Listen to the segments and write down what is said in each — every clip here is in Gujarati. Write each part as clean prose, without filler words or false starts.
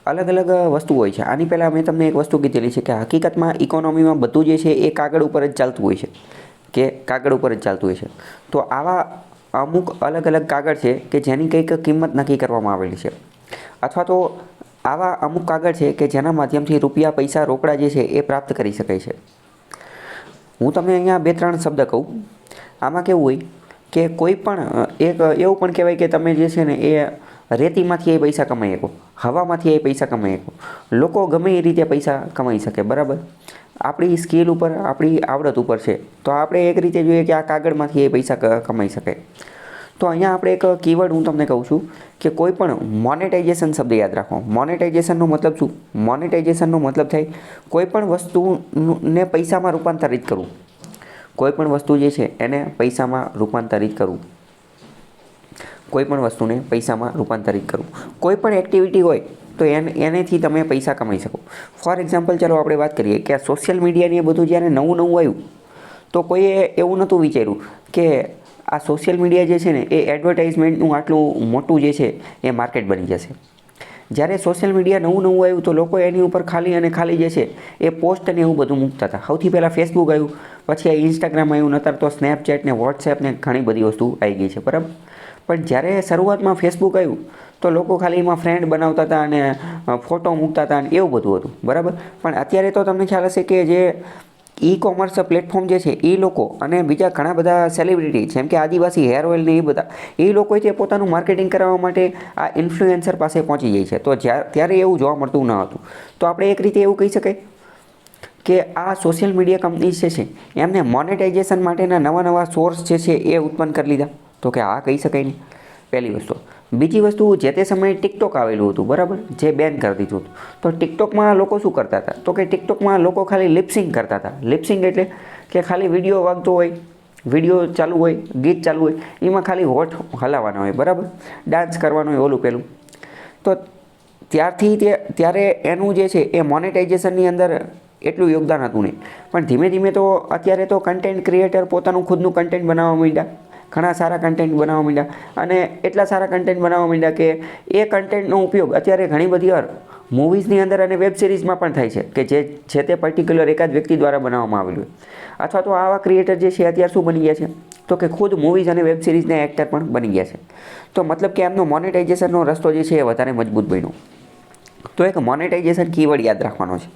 अलग अलग वस्तु होय छे। आनी पहला मैं तमने एक वस्तु कीधेली छे कि हकीकतमां इकोनॉमीमां बधुं जे छे ए कागळ उपर ज चालतुं होय छे, के कागळ उपर ज चालतुं होय छे। तो आवा अमुक अलग अलग कागळ छे कि जेनी कंईक किंमत नक्की करवामां आवेली छे, अथवा तो आवा अमुक कागळ छे कि जेना माध्यमथी रूपिया पैसा रोकड़ा जे छे ए प्राप्त करी शकाय छे। हूँ तमने अहींया बे त्रण शब्द कहूं। आमां केवुं होय कि कोई पण एक एवुं पण कहेवाय कि तमे जे छे ने ए रेतीमांथी पैसा कमाई शको, हवामांथी पैसा कमाई शको। लोको गमे ए रीते पैसा कमाई शके, बराबर। आपणी स्किल उपर, आपणी आवडत उपर छे। तो आपणे एक रीते जोईए कि आ कागळमांथी पैसा कमाई शकाय। तो अहींया आपणे एक कीवर्ड हूँ तमने कहूं छुं कि कोईपण मोनेटाइजेशन शब्द याद राखो। मोनेटाइजेशननो मतलब शुं? मोनेटाइजेशननो मतलब थाय कोईपण वस्तुने पैसामां रूपांतरित करवुं। कोईपण वस्तु जे छे एने पैसामां रूपांतरित करवुं। कोईपण वस्तुने पैसामां रूपांतरित करवुं। कोईपण एक्टिविटी होय तो एनेथी तमे पैसा कमाई शको। फॉर एक्जाम्पल चलो आपणे वात करीए कि आ सोशियल मीडियाने ए बधुं ज्यारे नवुं नवुं आव्युं तो कोઈએ एवुं नहोतुं विचार्युं कि आ सोशियल मीडिया जे छे ने ए एडवर्टाइजमेंटनुं आटલું મોટું જે છે એ માર્કેટ બની જશે। જ્યારે સોશિયલ મીડિયા નવું નવું આવ્યું તો લોકો એની ઉપર ખાલી અને ખાલી જે છે એ પોસ્ટ અને એવું બધું મૂકતા હતા। સૌથી પહેલાં ફેસબુક આવ્યું, પછી આ ઇન્સ્ટાગ્રામ આવ્યું, નતર તો સ્નેપચેટ ને વોટ્સએપ ને ઘણી બધી વસ્તુ આવી ગઈ છે, બરાબર। પણ જ્યારે શરૂઆતમાં ફેસબુક આવ્યું તો લોકો ખાલી એમાં ફ્રેન્ડ બનાવતા હતા અને ફોટો મૂકતા હતા અને એવું બધું હતું, બરાબર। પણ અત્યારે તો તમને ખ્યાલ હશે કે જે ઈ કોમર્સ પ્લેટફોર્મ જે છે એ લોકો અને બીજા ઘણા બધા સેલિબ્રિટી જેમ કે આદિવાસી હેર ઓઇલ ને એ બધા એ લોકો તે પોતાનું માર્કેટિંગ કરાવવા માટે આ ઇન્ફ્લુએન્સર પાસે પહોંચી જાય છે। તો ત્યારે એવું જોવા મળતું ન હતું। તો આપણે એક રીતે એવું કહી શકાય કે આ સોશિયલ મીડિયા કંપનીઝ જે છે એમને મોનેટાઇઝેશન માટેના નવા નવા સોર્સ જે છે એ ઉત્પન્ન કરી લીધા। તો કે આ કહી શકાય નહીં, પહેલી વસ્તુ। બીજી વસ્તુ, જે તે સમયે ટિકટોક આવેલું હતું, બરાબર, જે બેન કરી દીધું હતું। તો ટિકટોકમાં લોકો શું કરતા હતા? તો કે ટિકટોકમાં લોકો ખાલી લિપસિંગ કરતા હતા। લિપસિંગ એટલે કે ખાલી વિડીયો વાગતો હોય, વિડીયો ચાલુ હોય, ગીત ચાલુ હોય, એમાં ખાલી હોઠ હલાવવાના હોય, બરાબર, ડાન્સ કરવાનો હોય, ઓલું પેલું। તો ત્યારે એનું જે છે એ મોનેટાઇઝેશનની અંદર એટલું યોગદાન હતું નહીં। પણ ધીમે ધીમે તો અત્યારે તો કન્ટેન્ટ ક્રિએટર પોતાનું ખુદનું કન્ટેન્ટ બનાવવા માંડ્યા, ઘણા સારા કન્ટેન્ટ બનાવવા માંડ્યા અને એટલા સારા કન્ટેન્ટ બનાવવા માંડ્યા કે એ કન્ટેન્ટનો ઉપયોગ અત્યારે ઘણી બધી વાર મૂવીઝની અંદર અને વેબ સિરીઝમાં પણ થાય છે કે જે તે પર્ટિક્યુલર એકાદ વ્યક્તિ દ્વારા બનાવવામાં આવેલું હોય। અથવા તો આવા ક્રિએટર જે છે અત્યારે શું બની ગયા છે? તો કે ખુદ મૂવીઝ અને વેબ સિરીઝના એક્ટર પણ બની ગયા છે। તો મતલબ કે એમનો મોનેટાઇઝેશનનો રસ્તો જે છે એ વધારે મજબૂત બન્યો। તો એક મોનેટાઇઝેશન કીવર્ડ યાદ રાખવાનો છે,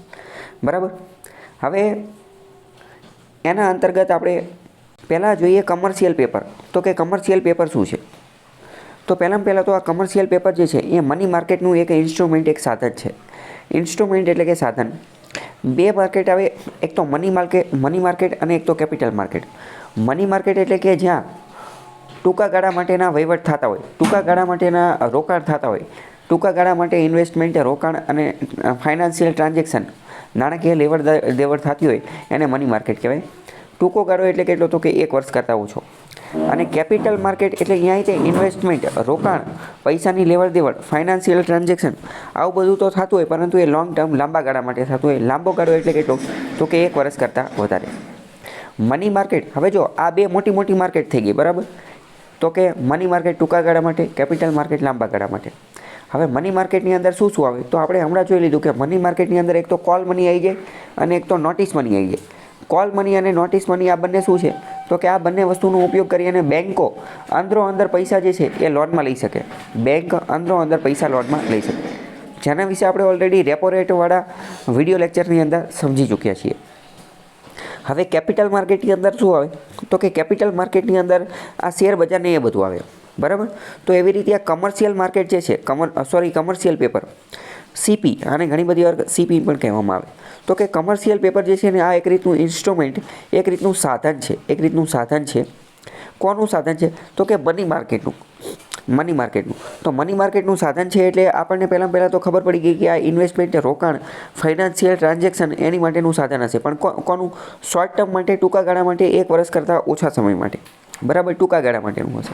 બરાબર। હવે એના અંતર્ગત આપણે પહેલાં જોઈએ કમર્શિયલ પેપર। તો કે કમર્શિયલ પેપર શું છે? તો પહેલાં તો આ કમર્શિયલ પેપર જે છે એ મની માર્કેટનું એક ઇન્સ્ટ્રુમેન્ટ, એક સાધન છે। ઇન્સ્ટ્રુમેન્ટ એટલે કે સાધન। બે માર્કેટ આવે, એક તો મની માર્કેટ અને એક તો કેપિટલ માર્કેટ। મની માર્કેટ એટલે કે જ્યાં ટૂંકા ગાળા માટેના વહીવટ થતા હોય, ટૂંકા ગાળા માટેના રોકાણ થતા હોય, ટૂંકા ગાળા માટે ઇન્વેસ્ટમેન્ટ, રોકાણ અને ફાઇનાન્શિયલ ટ્રાન્ઝેક્શન, નાણાકીય લેવડ દેવડ થતી હોય એને મની માર્કેટ કહેવાય। ટૂંકો ગાળો એટલે કેટલો? તો કે 1 વર્ષ કરતાં ઓછો। અને કેપિટલ માર્કેટ એટલે અહીંયા તે ઇન્વેસ્ટમેન્ટ, રોકાણ, પૈસાની લેવડ દેવડ, ફાઇનાન્શિયલ ટ્રાન્ઝેક્શન આવું બધું તો થતું હોય, પરંતુ એ લોંગ ટર્મ, લાંબા ગાળા માટે થતું હોય। લાંબો ગાળો એટલે કેટલો? તો કે 1 વર્ષ કરતાં વધારે। મની માર્કેટ, હવે જો આ બે મોટી મોટી માર્કેટ થઈ ગઈ, બરાબર। તો કે મની માર્કેટ ટૂંકા ગાળા માટે, કેપિટલ માર્કેટ લાંબા ગાળા માટે। હવે મની માર્કેટની અંદર શું શું આવે? તો આપણે હમણાં જોઈ લીધું કે મની માર્કેટની અંદર એક તો કોલ મની આવી જાય અને એક તો નોટિસ મની આવી જાય। કોલ મની અને નોટિસ મની આ બંને શું છે? તો કે આ બંને વસ્તુનો ઉપયોગ કરી અને બેન્કો અંદર પૈસા જે છે એ લોનમાં લઈ શકે। બેંક અંદર પૈસા લોનમાં લઈ શકે, જેના વિશે આપણે ઓલરેડી રેપો રેટવાળા વિડીયો લેક્ચરની અંદર સમજી ચૂક્યા છીએ। હવે કેપિટલ માર્કેટની અંદર શું આવે? તો કે કેપિટલ માર્કેટની અંદર આ શેર બજારને એ બધું આવે, બરાબર। તો એવી રીતે આ કમર્શિયલ માર્કેટ જે છે, કમર્શિયલ પેપર, સીપી, આને ઘણી બધી વાર સીપી પણ કહેવામાં આવે। તો કે કમર્શિયલ પેપર જે છે ને આ એક રીતનું ઇન્સ્ટ્રુમેન્ટ, એક રીતનું સાધન છે, એક રીતનું સાધન છે। કોનું સાધન છે? તો કે મની માર્કેટનું। તો મની માર્કેટનું સાધન છે એટલે આપણને પહેલાં તો ખબર પડી ગઈ કે આ ઇન્વેસ્ટમેન્ટ, રોકાણ, ફાઇનાન્શિયલ ટ્રાન્ઝેક્શન એની માટેનું સાધન હશે, પણ કોનું? શોર્ટ ટર્મ માટે, ટૂંકા ગાળા માટે, 1 વર્ષ કરતાં ઓછા સમય માટે, બરાબર, ટૂંકા ગાળા માટેનું હશે।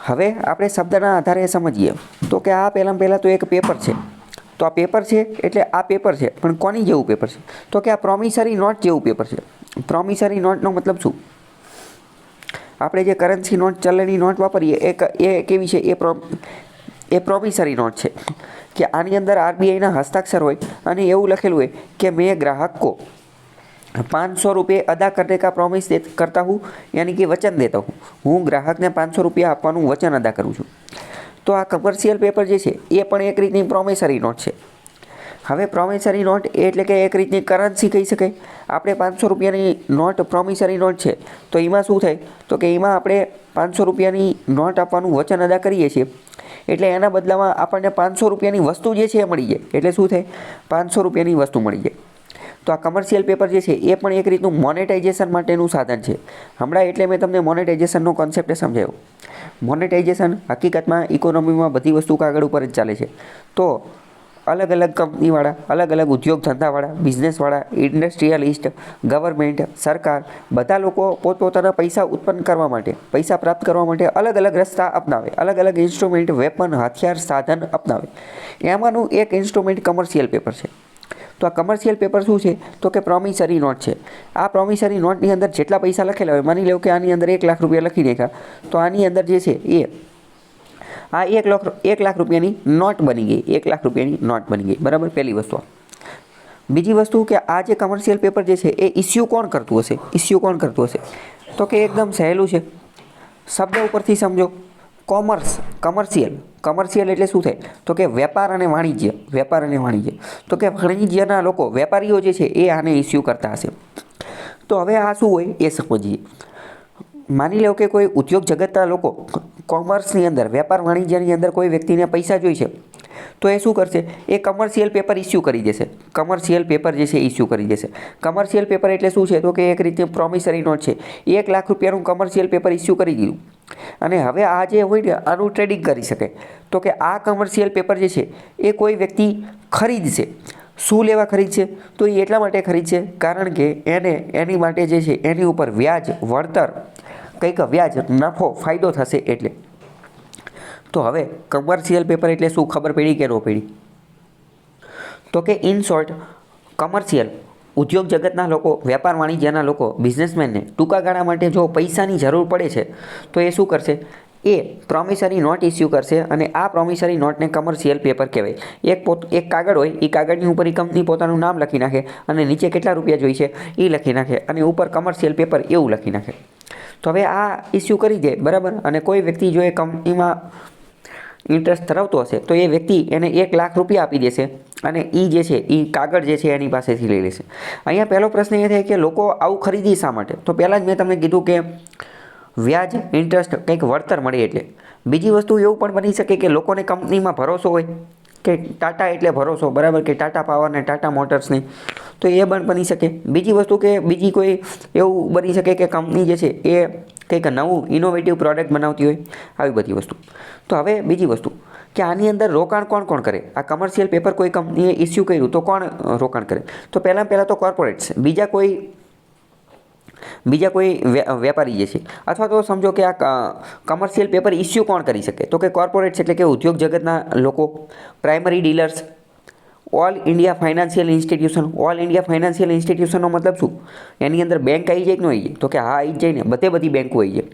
હવે આપણે શબ્દના આધારે સમજીએ તો કે આ પહેલાં તો એક પેપર છે। તો આ પેપર છે એટલે આ પેપર છે, પણ કોની જેવું પેપર છે? તો કે આ પ્રોમિસરી નોટ જેવું પેપર છે। પ્રોમિસરી નોટનો મતલબ શું? આપણે જે કરન્સી નોટ, ચલણી નોટ વાપરીએ એ કેવી છે? એ પ્રોમિસરી નોટ છે કે આની અંદર આરબીઆઈના હસ્તાક્ષર હોય અને એવું લખેલું હોય કે મેં ગ્રાહક કો 500 रुपये अदा करने का प्रॉमिस करता हूँ, यानी कि वचन देता हूँ, હું ગ્રાહકને 500 રૂપિયા આપવાનું વચન અદા કરું છું. તો આ કમર્શિયલ પેપર જે છે એ પણ એક રીતની પ્રોમિસરી નોટ છે. હવે પ્રોમિસરી નોટ એટલે કે એક રીતની કરન્સી કહી શકાય. આપણે 500 રૂપિયાની નોટ પ્રોમિસરી નોટ છે તો એમાં શું થાય તો કે એમાં આપણે 500 રૂપિયાની નોટ આપવાનું વચન અદા કરીએ છીએ એટલે એના બદલામાં આપણને 500 રૂપિયાની વસ્તુ જે છે એ મળી જાય. એટલે શું થાય 500 રૂપિયાની વસ્તુ મળી જાય. તો આ કમર્શિયલ પેપર જે છે એ પણ એક રીતનું મોનેટાઇઝેશન માટેનું સાધન છે. હમણાં એટલે મેં તમને મોનેટાઇઝેશનનો કોન્સેપ્ટ સમજાવ્યો. મોનેટાઇઝેશન હકીકતમાં ઇકોનોમીમાં બધી વસ્તુ કાગળ ઉપર જ ચાલે છે. તો અલગ અલગ કંપનીવાળા, અલગ અલગ ઉદ્યોગ ધંધાવાળા, બિઝનેસવાળા, ઇન્ડસ્ટ્રીયલિસ્ટ, ગવર્મેન્ટ, સરકાર બધા લોકો પોતપોતાના પૈસા ઉત્પન્ન કરવા માટે, પૈસા પ્રાપ્ત કરવા માટે અલગ અલગ રસ્તા અપનાવે, અલગ અલગ ઇન્સ્ટ્રુમેન્ટ, વેપન, હથિયાર, સાધન અપનાવે. એમાંનું એક ઇન્સ્ટ્રુમેન્ટ કમર્શિયલ પેપર છે. તો આ કમર્શિયલ પેપર શું છે તો કે પ્રોમિસરી નોટ છે. આ પ્રોમિસરી નોટની અંદર જેટલા પૈસા લખેલા હોય, માની લો કે આની અંદર 1 લાખ રૂપિયા લખી નાખ્યા, તો આની અંદર જે છે એ આ 1 લાખ રૂપિયાની નોટ બની ગઈ. 1 લાખ રૂપિયાની નોટ બની ગઈ, બરાબર. પહેલી વસ્તુ. બીજી વસ્તુ કે આ જે કમર્શિયલ પેપર જે છે એ ઇસ્યુ કોણ કરતું હશે? ઇસ્યુ કોણ કરતું હશે તો કે એકદમ સહેલું છે. શબ્દ ઉપરથી સમજો. કમર્શિયલ એટલે શું થાય તો કે વેપાર અને વાણિજ્ય. વેપાર અને વાણિજ્ય તો કે વાણિજ્યના લોકો, વેપારીઓ જે છે એ આને ઇસ્યુ કરતા હશે. તો હવે આ શું હોય એ સમજીએ. માની લો કે કોઈ ઉદ્યોગ જગતના લોકો કોમર્સની અંદર, વેપાર વાણિજ્યની અંદર કોઈ વ્યક્તિને પૈસા જોઈશે તો એ શું કરશે? એ કમર્શિયલ પેપર ઇસ્યુ કરી દેશે. કમર્શિયલ પેપર જે છે ઇસ્યુ કરી દેશે. કમર્શિયલ પેપર એટલે શું છે તો કે એક રીતે પ્રોમિસરી નોટ છે. 1 લાખ રૂપિયાનું કમર્શિયલ પેપર ઇસ્યુ કરી દીધું અને હવે આ જે હોય ને આનું ટ્રેડિંગ કરી શકે. તો કે આ કમર્શિયલ પેપર જે છે એ કોઈ વ્યક્તિ ખરીદશે. શું લેવા ખરીદશે? તો એ એટલા માટે ખરીદશે કારણ કે એની માટે જે છે એની ઉપર વ્યાજ, વળતર, કંઈક વ્યાજ, નફો, ફાયદો થશે એટલે. તો હવે કમર્શિયલ પેપર એટલે શું, ખબર પડી કે ન પડી? તો કે ઇન શોર્ટ કમર્શિયલ ઉદ્યોગ જગતના લોકો, વેપાર વાણિજ્યના લોકો, બિઝનેસમેનને ટૂંકા ગાળા માટે જો પૈસાની જરૂર પડે છે તો એ શું કરશે? એ પ્રોમિસરી નોટ ઇસ્યુ કરશે અને આ પ્રોમિસરી નોટને કમર્શિયલ પેપર કહેવાય. એક કાગળ હોય, એ કાગળની ઉપર એ કંપની પોતાનું નામ લખી નાખે અને નીચે કેટલા રૂપિયા જોઈશે એ લખી નાખે અને ઉપર કમર્શિયલ પેપર એવું લખી નાખે. તો હવે આ ઇસ્યુ કરી દે, બરાબર. અને કોઈ વ્યક્તિ જો એ કંપનીમાં ઇન્ટરેસ્ટ ધરાવતો હશે તો એ વ્યક્તિ એને 1 લાખ રૂપિયા આપી દેશે અને એ જે છે એ કાગળ જે છે એની પાસેથી લઈ લેશે. અહીંયા પહેલો પ્રશ્ન એ થાય કે લોકો આવું ખરીદી શા માટે? તો પહેલાં જ મેં તમને કીધું કે વ્યાજ, ઇન્ટરેસ્ટ, કંઈક વળતર મળે એટલે. બીજી વસ્તુ એવું પણ બની શકે કે લોકોને કંપનીમાં ભરોસો હોય કે ટાટા એટલે ભરોસો, બરાબર, કે ટાટા પાવર ને ટાટા મોટર્સની, તો એ પણ બની શકે. બીજી વસ્તુ કે બીજી કોઈ એવું બની શકે કે કંપની જે છે એ કંઈક નવું ઇનોવેટિવ પ્રોડક્ટ બનાવતી હોય, આવી બધી વસ્તુ. તો હવે બીજી વસ્તુ કે આની અંદર રોકાણ કોણ કરે? આ કમર્શિયલ પેપર કોઈ કંપનીએ ઇસ્યુ કર્યું તો કોણ રોકાણ કરે? તો પહેલાં તો કોર્પોરેટ્સ, બીજા કોઈ વેપારી જે છે. અથવા તો સમજો કે આ કમર્શિયલ પેપર ઇસ્યુ કોણ કરી શકે? તો કે કોર્પોરેટ્સ એટલે કે ઉદ્યોગ જગતના લોકો, primary dealers, all India financial institution. All India financial ઇન્સ્ટિટ્યુશનનો મતલબ શું? એની અંદર બેંક આવી જાય કે ન આવી જાય? તો કે હા આવી જાય ને, બધી બેંકો આવી જાય.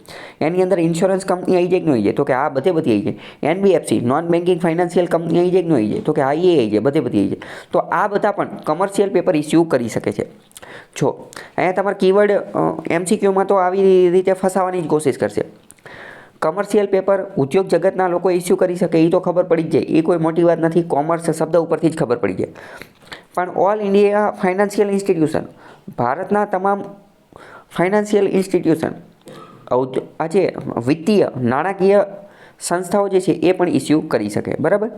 એની અંદર ઇન્સ્યોરન્સ કંપની આવી જાય કે ન આવી જાય? તો કે હા બધી આવી જાય. NBFC, non banking financial company આવી જાય કે ન આવી જાય? તો કે હા એ આવી જાય, બધી આવી જાય. તો આ બધા પણ કમર્શિયલ પેપર ઇસ્યુ કરી શકે છે. જો અહીંયા તમારે કીવર્ડ MCQમાં તો આવી રીતે ફસાવાની જ કોશિશ કરશે. કમર્શિયલ પેપર ઉદ્યોગ જગતના લોકો ઇસ્યુ કરી શકે એ તો ખબર પડી જ જાય, એ કોઈ મોટી વાત નથી. કોમર્સ શબ્દ ઉપરથી જ ખબર પડી જાય. પણ ઓલ ઇન્ડિયા ફાઇનાન્શિયલ ઇન્સ્ટિટ્યુશન, ભારતના તમામ ફાઇનાન્શિયલ ઇન્સ્ટિટ્યુશન, આજે વિત્તીય નાણાકીય સંસ્થાઓ જે છે એ પણ ઇસ્યુ કરી શકે, બરાબર.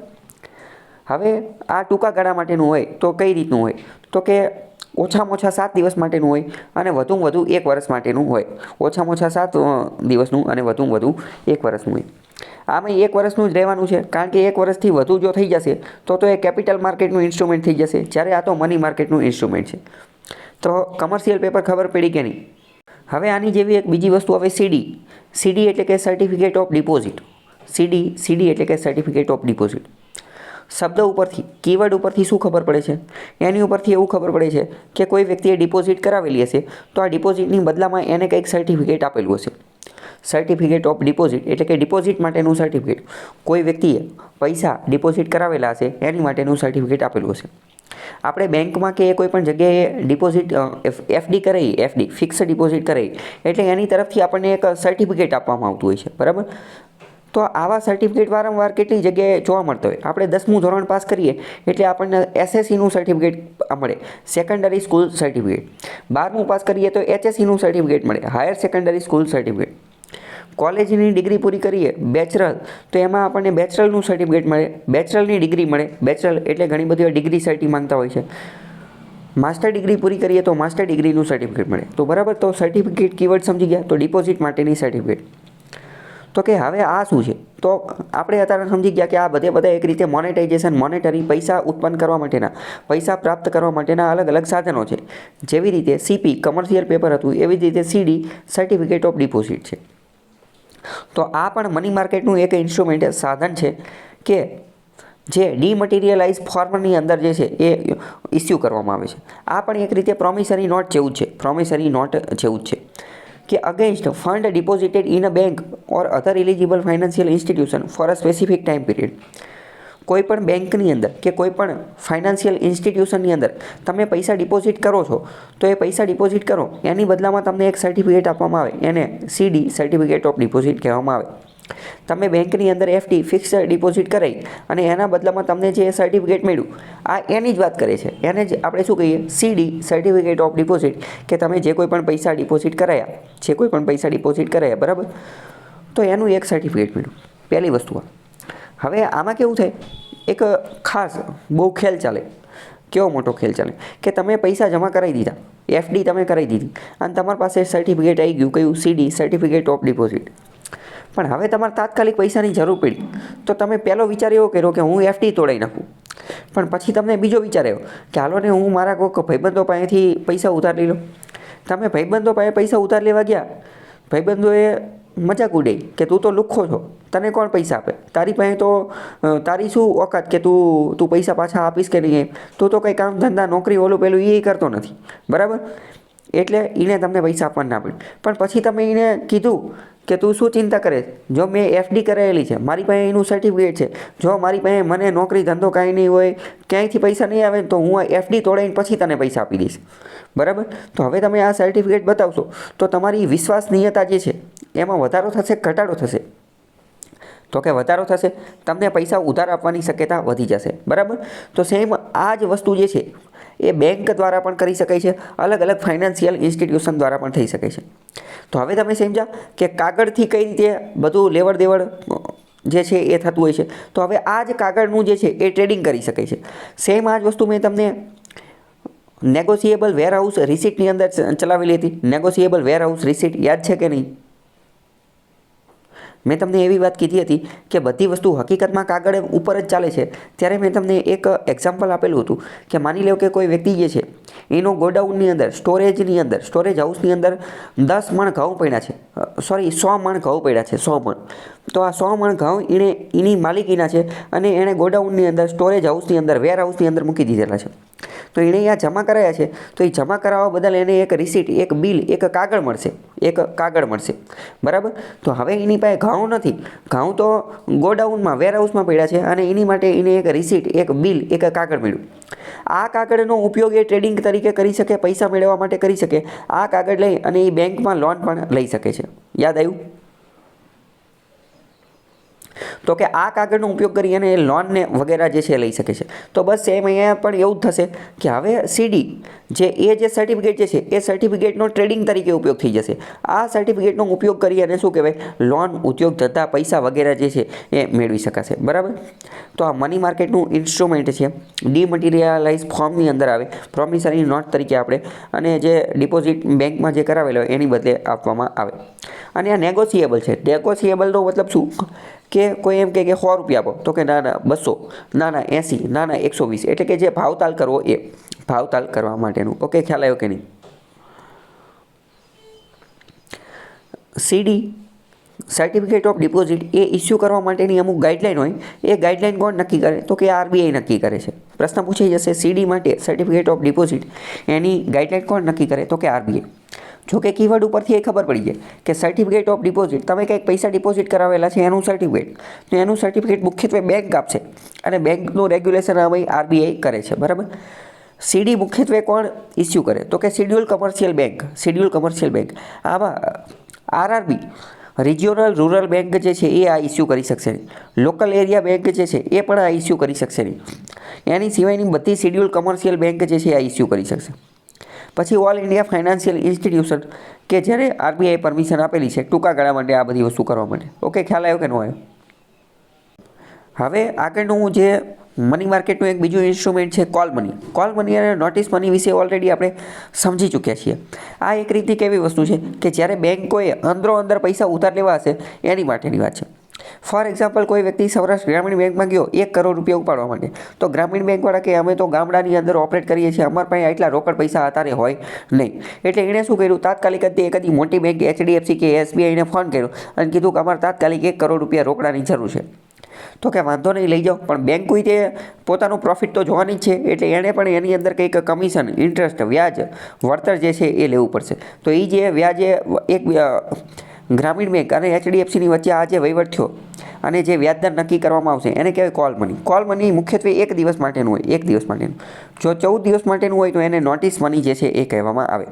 હવે આ ટૂંકા ગાળા માટેનું હોય તો કઈ રીતનું હોય? તો કે ઓછામાં ઓછા 7 દિવસ માટેનું હોય અને વધુમાં વધુ 1 વર્ષ માટેનું હોય. ઓછામાં ઓછા 7 દિવસનું અને વધુમાં વધુ 1 વર્ષનું હોય. આમાં 1 વર્ષનું જ રહેવાનું છે કારણ કે 1 વર્ષથી વધુ જો થઈ જશે તો એ કેપિટલ માર્કેટનું ઇન્સ્ટ્રુમેન્ટ થઈ જશે, જ્યારે આ તો મની માર્કેટનું ઇન્સ્ટ્રુમેન્ટ છે. તો કમર્શિયલ પેપર ખબર પડી કે નહીં? હવે આની જેવી એક બીજી વસ્તુ હવે CD એટલે કે સર્ટિફિકેટ ઓફ ડિપોઝિટ. CD એટલે કે સર્ટિફિકેટ ઓફ ડિપોઝિટ. શબ્દ ઉપરથી, કીવર્ડ ઉપરથી શું ખબર પડે છે? એની ઉપરથી એવું ખબર પડે છે કે કોઈ વ્યક્તિએ ડિપોઝિટ કરાવેલી હશે તો આ ડિપોઝિટની બદલામાં એને કંઈક સર્ટિફિકેટ આપેલું હશે. સર્ટિફિકેટ ઓફ ડિપોઝિટ એટલે કે ડિપોઝિટ માટેનું સર્ટિફિકેટ. કોઈ વ્યક્તિએ પૈસા ડિપોઝિટ કરાવેલા હશે એની માટેનું સર્ટિફિકેટ આપેલું હશે. આપણે બેંકમાં કે કોઈ પણ જગ્યાએ ડિપોઝિટ એફડી કરાવી, એફડી ફિક્સ ડિપોઝિટ કરાવી એટલે એની તરફથી આપણને એક સર્ટિફિકેટ આપવામાં આવતું હોય છે, બરાબર? તો આવા સર્ટિફિકેટ વારંવાર કેટલી જગ્યાએ જોવા મળતા હોય. આપણે 10મું ધોરણ પાસ કરીએ એટલે આપણને એસએસસીનું સર્ટિફિકેટ મળે, સેકન્ડરી સ્કૂલ સર્ટિફિકેટ. 12મું પાસ કરીએ તો એચએસસીનું સર્ટિફિકેટ મળે, હાયર સેકન્ડરી સ્કૂલ સર્ટિફિકેટ. કોલેજની ડિગ્રી પૂરી કરીએ, બેચલર, તો એમાં આપણને બેચલરનું સર્ટિફિકેટ મળે, બેચલરની ડિગ્રી મળે. બેચલર એટલે ઘણી બધી ડિગ્રી સર્ટી માંગતા હોય છે. માસ્ટર ડિગ્રી પૂરી કરીએ તો માસ્ટર ડિગ્રીનું સર્ટિફિકેટ મળે. તો બરાબર, તો સર્ટિફિકેટ કીવર્ડ સમજી ગયા. તો ડિપોઝિટ માટેની સર્ટિફિકેટ. તો કે હવે આ શું છે? તો આપણે અત્યારે સમજી ગયા કે આ બધા એક રીતે મોનેટાઇઝેશન, મોનેટરી પૈસા ઉત્પન્ન કરવા માટેના, પૈસા પ્રાપ્ત કરવા માટેના અલગ અલગ સાધનો છે. જેવી રીતે સીપી કમર્શિયલ પેપર હતું, એવી જ રીતે સીડી સર્ટિફિકેટ ઓફ ડિપોઝિટ છે. તો આ પણ મની માર્કેટનું એક ઇન્સ્ટ્રુમેન્ટ, સાધન છે કે જે ડીમટીરિયલાઇઝ ફોર્મની અંદર જે છે એ ઇસ્યુ કરવામાં આવે છે. આ પણ એક રીતે પ્રોમિસરી નોટ જેવું જ છે, પ્રોમિસરી નોટ જેવું જ છે કે against fund ડિપોઝિટેડ in a bank or other eligible financial institution for a specific time period. કોઈ પણ બેંકની અંદર કે કોઈ પણ ફાઇનાન્શિયલ ઇન્સ્ટિટ્યુશનની અંદર તમે પૈસા ડિપોઝિટ કરો છો તો એ પૈસા ડિપોઝિટ કરો એની બદલામાં તમને એક સર્ટિફિકેટ આપવામાં આવે, એને સીડી સર્ટિફિકેટ ઓફ ડિપોઝિટ કહેવામાં આવે. તમે બેંકની અંદર એફડી ફિક્સ ડિપોઝિટ કરાવી અને એના બદલામાં તમને જે સર્ટિફિકેટ મળ્યું, આ એની જ વાત કરે છે. એને જ આપણે શું કહીએ? સીડી સર્ટિફિકેટ ઓફ ડિપોઝિટ, કે તમે જે કોઈ પણ પૈસા ડિપોઝિટ કરાયા, જે કોઈ પણ પૈસા ડિપોઝિટ કરાયા, બરાબર, તો એનું એક સર્ટિફિકેટ મળ્યું. પહેલી વસ્તુ. હવે આમાં કેવું થાય, એક ખાસ બહુ ખેલ ચાલે. કેવો મોટો ખેલ ચાલે કે તમે પૈસા જમા કરાવી દીધા, એફડી તમે કરાવી દીધી અને તમારી પાસે સર્ટિફિકેટ આવી ગયું, કયું? સીડી સર્ટિફિકેટ ઓફ ડિપોઝિટ. પણ હવે તમારે તાત્કાલિક પૈસાની જરૂર પડી તો તમે પહેલો વિચાર એવો કર્યો કે હું એફડી તોડાવી નાખું. પણ પછી તમને બીજો વિચાર આવ્યો કે હાલો ને હું મારા કોઈક ભાઈબંધો પાસેથી પૈસા ઉધાર લઈ લો. તમે ભાઈબંધો પાસે પૈસા ઉધાર લેવા ગયા, ભાઈબંધોએ મજાક ઉડાઈ કે તું તો લુખ્ખો છો, તને કોણ પૈસા આપે? તારી પાસે તો તારી શું ઓકાત કે તું પૈસા પાછા આપીશ કે નહીં? તું તો કંઈ કામ ધંધા નોકરી ઓલું પેલું એ કરતો નથી, બરાબર? એટલે એને તમને પૈસા આપવા ના પડે. પણ પછી તમે એને કીધું કે તું શું ચિંતા કરે, જો મેં એફડી કરાવેલી છે, મારી પાસે એનું સર્ટિફિકેટ છે, જો મારી પાસે મને નોકરી ધંધો કાંઈ નહીં હોય, ક્યાંયથી પૈસા નહીં આવે તો હું એફડી તોડાવીને પછી તને પૈસા આપી દઈશ, બરાબર? તો હવે તમે આ સર્ટિફિકેટ બતાવશો તો તમારી વિશ્વસનીયતા જે છે એમાં વધારો થશે, ઘટાડો થશે? તો કે વધારો થશે. તમને પૈસા ઉધાર આપવાની શક્યતા વધી જશે, બરાબર? તો સેમ આ જ વસ્તુ જે છે એ બેંક દ્વારા પણ કરી શકાય છે, અલગ અલગ ફાઇનાન્શિયલ ઇન્સ્ટિટ્યુશન દ્વારા પણ થઈ શકે છે. તો હવે તમે સમજ્યા કે કાગળથી કઈ રીતે બધું લેવડ દેવડ જે છે એ થતું હોય છે. તો હવે આ જ કાગળનું જે છે એ ટ્રેડિંગ કરી શકાય છે. સેમ આ જ વસ્તુ મેં તમને નેગોશિયેબલ વેરહાઉસ રિસીટની અંદર ચલાવેલી હતી. નેગોશિયેબલ વેરહાઉસ રિસીટ યાદ છે કે નહીં? મેં તમને એવી વાત કીધી હતી કે બધી વસ્તુ હકીકતમાં કાગળ ઉપર જ ચાલે છે. ત્યારે મેં તમને એક એક્ઝામ્પલ આપેલું હતું કે માની લો કે કોઈ વ્યક્તિ જે છે એનો ગોડાઉનની અંદર, સ્ટોરેજની અંદર, સ્ટોરેજ હાઉસની અંદર 10 મણ ઘઉં પડ્યા છે, 100 મણ ઘઉં પડ્યા છે, 100 મણ. તો આ 100 મણ ઘઉં એની માલિકીના છે અને એણે ગોડાઉનની અંદર, સ્ટોરેજ હાઉસની અંદર, વેર હાઉસની અંદર મૂકી દીધેલા છે. તો એણે અહીંયા જમા કરાયા છે. તો એ જમા કરાવવા બદલ એને એક રિસીટ, એક બિલ, એક કાગળ મળશે, બરાબર? તો હવે એની પાસે ઘઉં નથી, ઘઉં તો ગોડાઉનમાં, વેરહાઉસમાં પડ્યા છે અને એની માટે એને એક રિસીટ, એક બિલ, એક કાગળ મળ્યું. આ કાગળનો ઉપયોગ એ ટ્રેડિંગ તરીકે કરી શકે, પૈસા મેળવવા માટે કરી શકે. આ કાગળ લઈ અને એ બેંકમાં લોન પણ લઈ શકે છે. યાદ આવ્યું? તો કે આ કાગળનો ઉપયોગ કરી અને લોનને વગેરે જે છે લઈ શકે છે. તો બસ સેમ અહીંયા પણ એવું જ થશે કે હવે સીડી જે સર્ટિફિકેટ જે છે એ સર્ટિફિકેટનો ટ્રેડિંગ તરીકે ઉપયોગ થઈ જશે. આ સર્ટિફિકેટનો ઉપયોગ કરી અને શું કહેવાય, લોન, ઉદ્યોગ ધંધા, પૈસા વગેરે જે છે એ મેળવી શકાશે, બરાબર? તો આ મની માર્કેટનું ઇન્સ્ટ્રુમેન્ટ છે, ડીમટીરિયલાઇઝ ફોર્મની અંદર આવે, પ્રોમિસરી નોટ તરીકે આપણે, અને જે ડિપોઝિટ બેંકમાં જે કરાવેલો હોય એની બદલે આપવામાં આવે. અને આ નેગોશિયેબલ છે. નેગોશિયેબલનો મતલબ શું કે કોઈ એમ કે 100 રૂપિયા આપો, તો કે ના 200, ના 80, ના 120, એટલે કે જે ભાવતાલ કરવો એ ભાવતાલ કરવા માટેનું. ઓકે, ખ્યાલ આવ્યો કે નહીં? સીડી સર્ટિફિકેટ ઓફ ડિપોઝિટ એ ઇસ્યુ કરવા માટેની અમુક ગાઈડલાઈન હોય, એ ગાઈડલાઈન કોણ નક્કી કરે? તો કે આરબીઆઈ નક્કી કરે છે. પ્રશ્ન પૂછાઈ જશે સીડી માટે certificate of deposit any guideline કોણ નક્કી કરે? તો કે આરબીઆઈ. જો કે કીવર્ડ ઉપરથી એ ખબર પડી જાય કે સર્ટિફિકેટ ઓફ ડિપોઝિટ, તમે કંઈક પૈસા ડિપોઝિટ કરાવેલા છે એનું સર્ટિફિકેટ, તો એનું સર્ટિફિકેટ મુખ્યત્વે બેંક આપશે અને બેંકનું રેગ્યુલેશન હવે આરબીઆઈ કરે છે, બરાબર. સીડી મુખ્યત્વે કોણ ઇસ્યુ કરે? તો કે schedule commercial bank. Schedule commercial bank આમાં આરઆરબી રિજિયોનલ રૂરલ બેંક જે છે એ આ ઇસ્યુ કરી શકશે નહીં. લોકલ એરિયા બેંક જે છે એ પણ આ ઇસ્યુ કરી શકશે નહીં. એની સિવાયની બધી શિડ્યુલ કમર્શિયલ બેંક જે છે આ ઇસ્યુ કરી શકશે. પછી ઓલ ઇન્ડિયા ફાઇનાન્શિયલ ઇન્સ્ટિટ્યુશન કે જ્યારે આરબીઆઈ પરમિશન આપેલી છે ટૂંકા ગાળા માટે આ બધી વસ્તુ કરવા માટે. ઓકે, ખ્યાલ આવ્યો કે ન આવ્યો? હવે આગળનું જે મની માર્કેટનું એક બીજું ઇન્સ્ટ્રુમેન્ટ છે કોલ મની. કોલ મની અને નોટિસ મની વિશે ઓલરેડી આપણે સમજી ચૂક્યા છીએ. આ એક રીતે કેવી વસ્તુ છે કે જ્યારે બેંકોએ અંદર પૈસા ઉધાર લેવા હશે એની માટેની વાત છે. ફોર એક્ઝામ્પલ, કોઈ વ્યક્તિ સૌરાષ્ટ્ર ગ્રામીણ બેંકમાં ગયો 1 કરોડ રૂપિયા ઉપાડવા માટે, તો ગ્રામીણ બેંકવાળા કે અમે તો ગામડાની અંદર ઓપરેટ કરીએ છીએ, અમારા પાસે આટલા રોકડ પૈસા અત્યારે હોય નહીં. એટલે એણે શું કર્યું? તાત્કાલિક જ એકાદી મોટી બેંક એચડીએફસી કે એસબીઆઈને ફોન કર્યો અને કીધું કે અમારે તાત્કાલિક 1 કરોડ રૂપિયા રોકડાની જરૂર છે. તો કે વાંધો નહીં, લઈ જાઓ. પણ બેંકોએ તે પોતાનું પ્રોફિટ તો જોવાની જ છે, એટલે એણે પણ એની અંદર કંઈક કમિશન, ઇન્ટરેસ્ટ, વ્યાજ, વળતર જે છે એ લેવું પડશે. તો એ જે વ્યાજે એક ગ્રામીણ બેંક અને એચડીએફસીની વચ્ચે આ જે વહીવટ થયો અને જે વ્યાજદર નક્કી કરવામાં આવશે એને કહેવાય કોલ મની. કોલ મની મુખ્યત્વે 1 દિવસ માટેનું હોય, 1 દિવસ માટેનું. જો 14 દિવસ માટેનું હોય તો એને નોટિસ મની જે છે એ કહેવામાં આવે.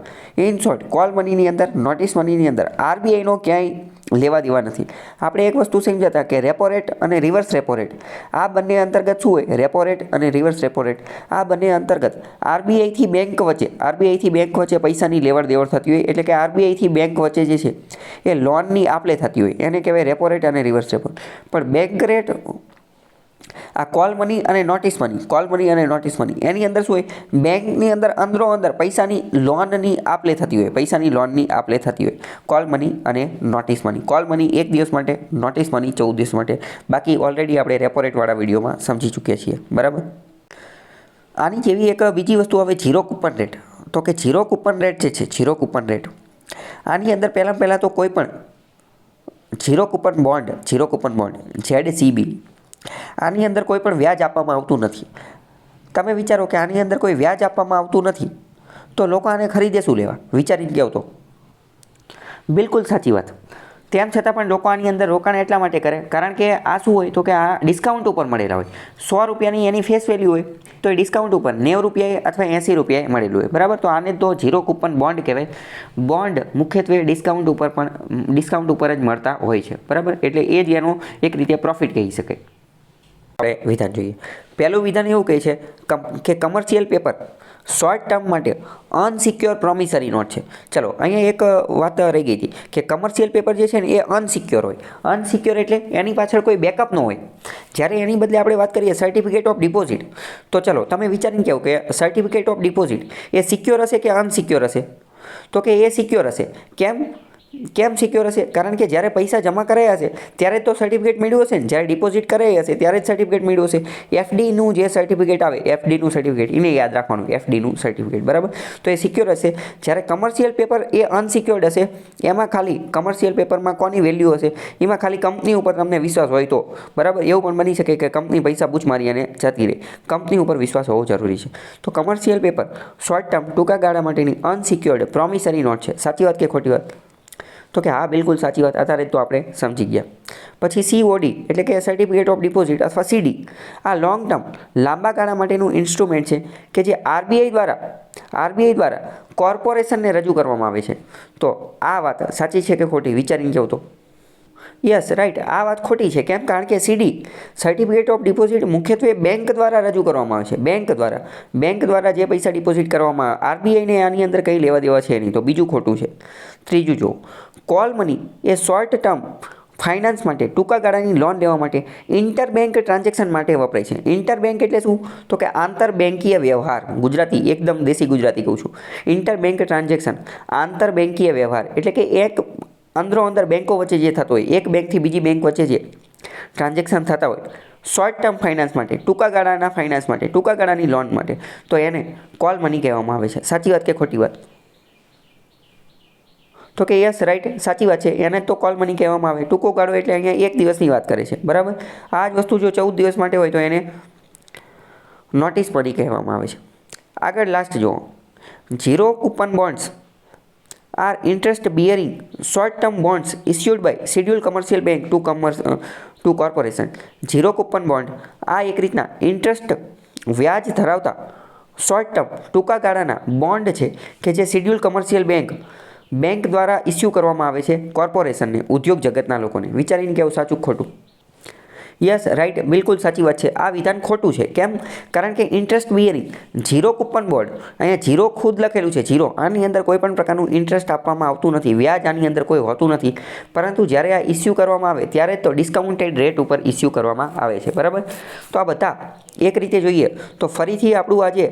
ઇન શોર્ટ, કોલ મનીની અંદર, નોટિસ મનીની અંદર આરબીઆઈનો ક્યાંય લેવા દેવા નથી. આપણે એક વસ્તુ સમજ્યા કે રેપો રેટ અને રિવર્સ રેપો રેટ, આ બંને અંતર્ગત શું હોય? રેપો રેટ અને રિવર્સ રેપો રેટ, આ બંને અંતર્ગત આરબીઆઈથી બેંક વચ્ચે પૈસાની લેવડ દેવડ થતી હોય. એટલે કે આરબીઆઈથી બેંક વચ્ચે જે છે એ લોનની આપલે થતી હોય, એને કહેવાય રેપો રેટ અને રિવર્સ રેપો. પણ બેંક રેટ, આ કોલ મની અને નોટિસ મની, કોલ મની અને નોટિસ મની એની અંદર શું હોય? બેંકની અંદર પૈસાની લોનની આપલે થતી હોય, પૈસાની લોનની આપલે થતી હોય. કોલ મની અને નોટિસ મની. કોલ મની 1 દિવસ માટે, નોટિસ મની 14 દિવસ માટે. બાકી ઓલરેડી આપણે રેપો રેટવાળા વિડીયોમાં સમજી ચૂક્યા છીએ, બરાબર. આની જેવી એક બીજી વસ્તુ હવે ઝીરો કૂપન રેટ. તો કે ઝીરો કૂપન રેટ જે છે, ઝીરો કૂપન રેટ, આની અંદર પહેલાં તો કોઈ પણ ઝીરો કૂપન બોન્ડ ZCB, આની અંદર કોઈ પણ વ્યાજ આપવામાં આવતું નથી. તમે વિચારો કે આની અંદર કોઈ વ્યાજ આપવામાં આવતું નથી તો લોકો આને ખરીદે શું લેવા? વિચારીને કહો તો. બિલકુલ સાચી વાત. તેમ છતાં પણ લોકો આની અંદર રોકાણ એટલા માટે કરે કારણ કે આ શું હોય? તો કે આ ડિસ્કાઉન્ટ ઉપર મળેલા હોય. 100 રૂપિયાની એની ફેસ વેલ્યુ હોય તો એ ડિસ્કાઉન્ટ ઉપર 90 રૂપિયાએ અથવા 80 રૂપિયાએ મળેલું હોય, બરાબર. તો આને તો ઝીરો કૂપન બોન્ડ કહેવાય. બોન્ડ મુખ્યત્વે ડિસ્કાઉન્ટ ઉપર જ મળતા હોય છે, બરાબર. એટલે એ જ એનો એક રીતે પ્રોફિટ કહી શકાય. આપણે વિધાન જોઈએ. પહેલું વિધાન એવું કહે છે કે કમર્શિયલ પેપર શોર્ટ ટર્મ માટે અનસિક્યોર પ્રોમિસરી નોટ છે. ચલો, અહીંયા એક વાત રહી ગઈ હતી કે કમર્શિયલ પેપર જે છે ને એ અનસિક્યોર હોય. અનસિક્યોર એટલે એની પાછળ કોઈ બેકઅપ ન હોય. જ્યારે એની બદલે આપણે વાત કરીએ સર્ટિફિકેટ ઓફ ડિપોઝિટ, તો ચલો તમે વિચારીને કહો કે certificate of deposit A secure હશે કે અનસિક્યોર હશે? તો કે એ સિક્યોર હશે. કેમ સિક્યોર હશે? કારણ કે જ્યારે પૈસા જમા કરાયા હશે ત્યારે તો સર્ટિફિકેટ મળ્યું હશે ને, જ્યારે ડિપોઝિટ કરાઈ હશે ત્યારે જ સર્ટિફિકેટ મળ્યું હશે. એફડીનું જે સર્ટિફિકેટ આવે, એફડીનું સર્ટિફિકેટ, એને યાદ રાખવાનું, એફડીનું સર્ટિફિકેટ, બરાબર. તો એ સિક્યોર હશે. જ્યારે કમર્શિયલ પેપર એ અનસિક્યોર્ડ હશે, એમાં ખાલી કમર્શિયલ પેપરમાં કોની વેલ્યુ હશે? એમાં ખાલી કંપની ઉપર તમને વિશ્વાસ હોય તો, બરાબર. એવું પણ બની શકે કે કંપની પૈસા બૂચ મારી અને જતી રહે. કંપની ઉપર વિશ્વાસ હોવો જરૂરી છે. તો કમર્શિયલ પેપર શોર્ટ ટર્મ, ટૂંકા ગાળા માટેની અનસિક્યોર્ડ પ્રોમિસરી નોટ છે. સાચી વાત કે ખોટી વાત? તો કે હા, બિલકુલ સાચી વાત. અત્યારે તો આપણે સમજી ગયા. પછી COD એટલે કે સર્ટિફિકેટ ઓફ ડિપોઝિટ અથવા CD, આ લોંગ ટર્મ, લાંબા ગાળા માટેનું ઇન્સ્ટ્રુમેન્ટ છે કે જે આરબીઆઈ દ્વારા કોર્પોરેશનને રજૂ કરવામાં આવે છે. તો આ વાત સાચી છે કે ખોટી? વિચારીને કહો તો. Yes, right. આ વાત ખોટી છે. કેમ? કારણ કે CD, સર્ટિફિકેટ ઓફ ડિપોઝિટ, મુખ્યત્વે બેંક દ્વારા રજૂ કરવામાં આવે છે. બેંક દ્વારા જે પૈસા ડિપોઝિટ કરવામાં આવે, આરબીઆઈને આની અંદર કંઈ લેવા દેવા છે નહીં. તો બીજું ખોટું છે. ત્રીજું જો, કોલ મની એ શોર્ટ ટર્મ ફાઇનાન્સ માટે, ટૂંકા ગાળાની લોન લેવા માટે, ઇન્ટરબેંક ટ્રાન્ઝેક્શન માટે વપરાય છે. ઇન્ટરબેંક એટલે શું? તો કે આંતરબેંકીય વ્યવહાર. ગુજરાતી, એકદમ દેશી ગુજરાતી કહું છું. ઇન્ટરબેંક ટ્રાન્ઝેક્શન, આંતરબેંકીય વ્યવહાર એટલે કે એક અંદર બેંકો વચ્ચે જે થતો હોય, એક બેંકથી બીજી બેંક વચ્ચે જે ટ્રાન્ઝેક્શન થતા હોય, શોર્ટ ટર્મ ફાઇનાન્સ માટે, ટૂંકા ગાળાના ફાઇનાન્સ માટે, ટૂંકા ગાળાની લોન માટે, તો એને કોલ મની કહેવામાં આવે છે. સાચી વાત કે ખોટી વાત? તો કે યસ રાઈટ, સાચી વાત છે. એને તો કોલ મની કહેવામાં આવે. ટૂંકો ગાળો એટલે અહીંયા 1 દિવસની વાત કરે છે, બરાબર. આ જ વસ્તુ જો 14 દિવસ માટે હોય તો એને નોટિસ મની કહેવામાં આવે છે. આગળ લાસ્ટ જુઓ, zero coupon bonds are interest bearing short term bonds issued by schedule commercial bank to corporation. Zero coupon bond આ એક રીતના ઇન્ટરેસ્ટ વ્યાજ ધરાવતા શોર્ટ ટર્મ ટૂંકા ગાળાના બોન્ડ છે કે જે શેડ્યુલ કમર્શિયલ બેંક દ્વારા ઇસ્યુ કરવામાં આવે છે કોર્પોરેશનને, ઉદ્યોગ જગતના લોકોને. વિચારીને કેવું સાચું ખોટું? યસ રાઈટ, બિલકુલ સાચી વાત છે. આ વિધાન ખોટું છે. કેમ? કારણ કે ઇન્ટરેસ્ટ બિયરિંગ ઝીરો કૂપન બોન્ડ, અહીંયા ઝીરો ખુદ લખેલું છે, ઝીરો. આની અંદર કોઈ પણ પ્રકારનું ઇન્ટરેસ્ટ આપવામાં આવતું નથી, વ્યાજ આની અંદર કોઈ હોતું નથી. પરંતુ જ્યારે આ ઇસ્યુ કરવામાં આવે ત્યારે તો ડિસ્કાઉન્ટેડ રેટ ઉપર ઇસ્યુ કરવામાં આવે છે, બરાબર. તો આ બધા એક રીતે જોઈએ તો ફરીથી આપણું આજે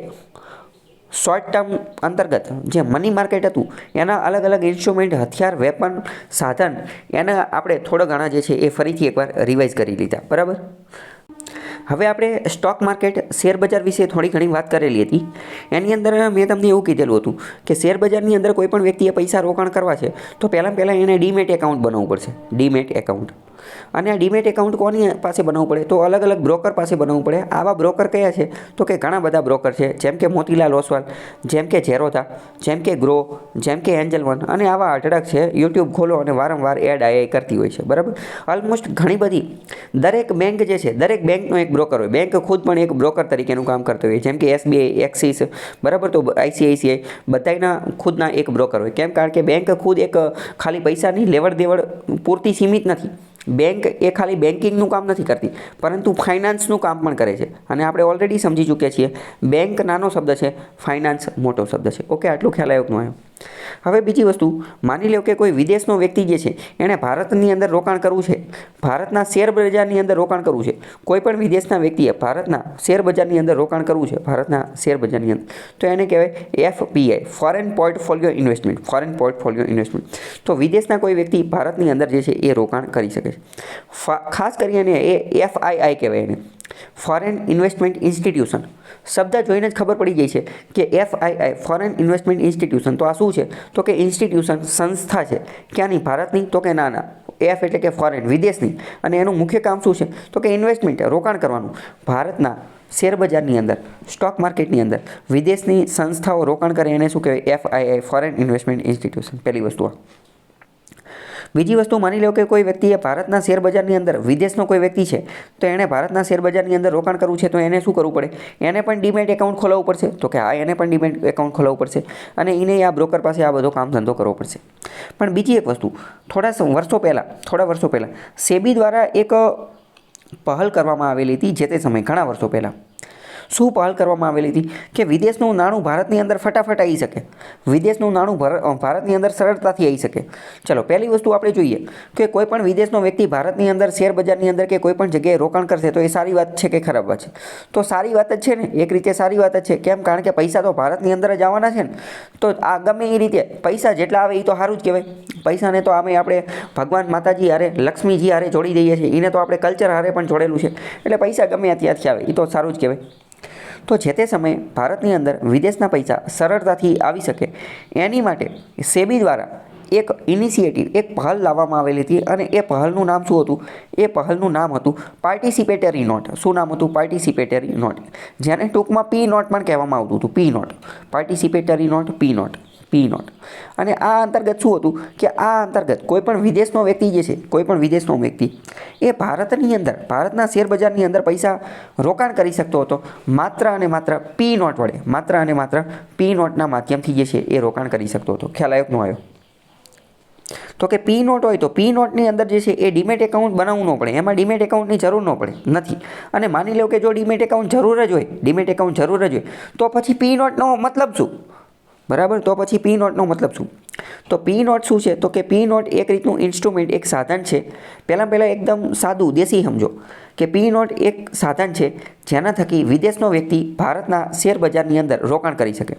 શોર્ટ ટર્મ અંતર્ગત જે મની માર્કેટ હતું એના અલગ અલગ ઇન્સ્ટ્રુમેન્ટ, હથિયાર, વેપન, સાધન, એના આપણે થોડા ઘણા જે છે એ ફરીથી એકવાર રિવાઇઝ કરી લીધા, બરાબર. હવે આપણે સ્ટોક માર્કેટ, શેર બજાર વિશે થોડી ઘણી વાત કરેલી હતી. એની અંદર મેં તમને એવું કીધેલું હતું કે શેર બજારની અંદર કોઈ પણ વ્યક્તિએ પૈસા રોકાણ કરવા છે તો પહેલાં એને ડીમેટ એકાઉન્ટ બનાવવું પડશે, ડીમેટ એકાઉન્ટ. અને આ ડીમેટ એકાઉન્ટ કોની પાસે બનાવવું પડે? તો અલગ અલગ બ્રોકર પાસે બનાવવું પડે. આવા બ્રોકર કયા છે? તો કે ઘણા બધા બ્રોકર છે, જેમ કે મોતીલાલ ઓસવાલ, જેમ કે ઝેરોધા, જેમ કે ગ્રો, જેમ કે એન્જલ વન, અને આવા અઢળક છે. યુટ્યુબ ખોલો અને વારંવાર એડ કરતી હોય છે, બરાબર. ઓલમોસ્ટ ઘણી બધી, દરેક બેંક જે છે, દરેક બેંકનો એક બ્રોકર હોય. બેંક ખુદ પણ એક બ્રોકર તરીકેનું કામ કરતો હોય, જેમ કે SBI, એક્સિસ, બરાબર. તો ICICI બધાના ખુદના એક બ્રોકર હોય. કેમ? કારણ કે બેંક ખુદ એક ખાલી પૈસાની લેવડ દેવડ પૂરતી સીમિત નથી. બેંક એ ખાલી બેન્કિંગનું કામ નથી કરતી, પરંતુ ફાઇનાન્સનું કામ પણ કરે છે. અને આપણે ઓલરેડી સમજી ચૂક્યા છીએ, બેંક નાનો શબ્દ છે, ફાઇનાન્સ મોટો શબ્દ છે. ઓકે, આટલું ખ્યાલ આવ્યો કે ન આવ્યો? હવે બીજી વસ્તુ, માની લો કે કોઈ વિદેશનો વ્યક્તિ જે છે એણે ભારતની અંદર રોકાણ કરવું છે, ભારતના શેર બજારની અંદર રોકાણ કરવું છે. કોઈ પણ વિદેશના વ્યક્તિએ ભારતના શેર બજારની અંદર રોકાણ કરવું છે, ભારતના શેર બજારની અંદર, તો એને કહેવાય FPI, foreign portfolio investment, foreign portfolio investment. તો વિદેશના કોઈ વ્યક્તિ ભારતની અંદર જે છે એ રોકાણ કરી શકે છે. ખાસ કરીને એ FII કહેવાય, એને ફોરેન ઇન્વેસ્ટમેન્ટ ઇન્સ્ટિટ્યુશન. શબ્દ જોઈને જ ખબર પડી જાય છે કે FII, ફોરેન ઇન્વેસ્ટમેન્ટ ઇન્સ્ટિટ્યુશન. તો આ શું છે? તો કે ઇન્સ્ટિટ્યુશન, સંસ્થા છે. ક્યાંની? ભારતની? તો કે ના, F એટલે કે ફોરેન, વિદેશની. અને એનું મુખ્ય કામ શું છે? તો કે ઇન્વેસ્ટમેન્ટ, રોકાણ કરવાનું. ભારતના શેર બજારની અંદર, સ્ટોક માર્કેટની અંદર વિદેશની સંસ્થાઓ રોકાણ કરે એને શું કહેવાય? FII, foreign investment institution. પહેલી વસ્તુ. બીજી વસ્તુ, માની લો કે કોઈ વ્યક્તિએ ભારતના શેર બજારની અંદર, વિદેશનો કોઈ વ્યક્તિ છે તો એણે ભારતના શેર બજારની અંદર રોકાણ કરવું છે, તો એને શું કરવું પડે? એને પણ ડીમેટ એકાઉન્ટ ખોલાવવું પડશે. તો કે હા, એને પણ ડીમેટ એકાઉન્ટ ખોલાવવું પડશે. અને એને આ બ્રોકર પાસે આ બધો કામ ધંધો કરવો પડશે. પણ બીજી એક વસ્તુ, થોડા વર્ષો પહેલાં સેબી દ્વારા એક પહેલ કરવામાં આવેલી હતી. જે તે સમયે, ઘણા વર્ષો પહેલાં શું પહેલ કરવામાં આવેલી હતી? કે વિદેશનું નાણું ભારતની અંદર ફટાફટ આવી શકે, વિદેશનું નાણું ભારતની અંદર સરળતાથી આવી શકે. ચલો, પહેલી વસ્તુ આપણે જોઈએ કે કોઈ પણ વિદેશનો વ્યક્તિ ભારતની અંદર શેર બજારની અંદર કે કોઈ પણ જગ્યાએ રોકાણ કરશે તો એ સારી વાત છે કે ખરાબ વાત છે? તો સારી વાત જ છે ને, એક રીતે સારી વાત જ છે. કેમ? કારણ કે પૈસા તો ભારતની અંદર જ આવવાના છે ને. તો આ ગમે એ રીતે પૈસા જેટલા આવે એ તો સારું જ કહેવાય. પૈસાને તો આપણે ભગવાન માતાજી હારે, લક્ષ્મીજી હારે જોડી દઈએ છીએ. એને તો આપણે કલ્ચર હારે પણ જોડેલું છે. એટલે પૈસા ગમે ત્યાંથી આવે એ તો સારું જ કહેવાય. તો જે તે સમયે ભારતની અંદર વિદેશના પૈસા સરળતાથી આવી શકે એની માટે સેબી દ્વારા એક ઇનિશિયેટિવ, એક પહેલ લાવવામાં આવેલી હતી. અને એ પહેલનું નામ શું હતું? એ પહેલનું નામ હતું પાર્ટિસિપેટરી નોટ. શું નામ હતું? પાર્ટિસિપેટરી નોટ, જેને ટૂંકમાં P નોટ પણ કહેવામાં આવતું હતું. P note, participatory note, P note. અને આ અંતર્ગત શું હતું કે આ અંતર્ગત કોઈ પણ વિદેશનો વ્યક્તિ જે છે, કોઈ પણ વિદેશનો વ્યક્તિ એ ભારતની અંદર, ભારતના શેર બજારની અંદર પૈસા રોકાણ કરી શકતો હતો માત્ર અને માત્ર P નોટ વડે, માત્ર અને માત્ર P નોટના માધ્યમથી જે છે એ રોકાણ કરી શકતો હતો. ખ્યાલ આવ્યો કે ન આવ્યો? તો કે P નોટ હોય તો P નોટની અંદર જે છે એ ડીમેટ એકાઉન્ટ બનાવવું ન પડે, એમાં ડીમેટ એકાઉન્ટની જરૂર ન પડે, નથી. અને માની લો કે જો ડીમેટ એકાઉન્ટ જરૂર જ હોય, તો પછી P નોટનો મતલબ શું? બરાબર. તો પછી P નોટનો મતલબ શું? તો P નોટ શું છે? તો કે P નોટ એક રીતનું ઇન્સ્ટ્રુમેન્ટ, એક સાધન છે. પહેલાં એકદમ સાદું દેશી સમજો કે P નોટ એક સાધન છે જેના થકી વિદેશનો વ્યક્તિ ભારતના શેર બજારની અંદર રોકાણ કરી શકે.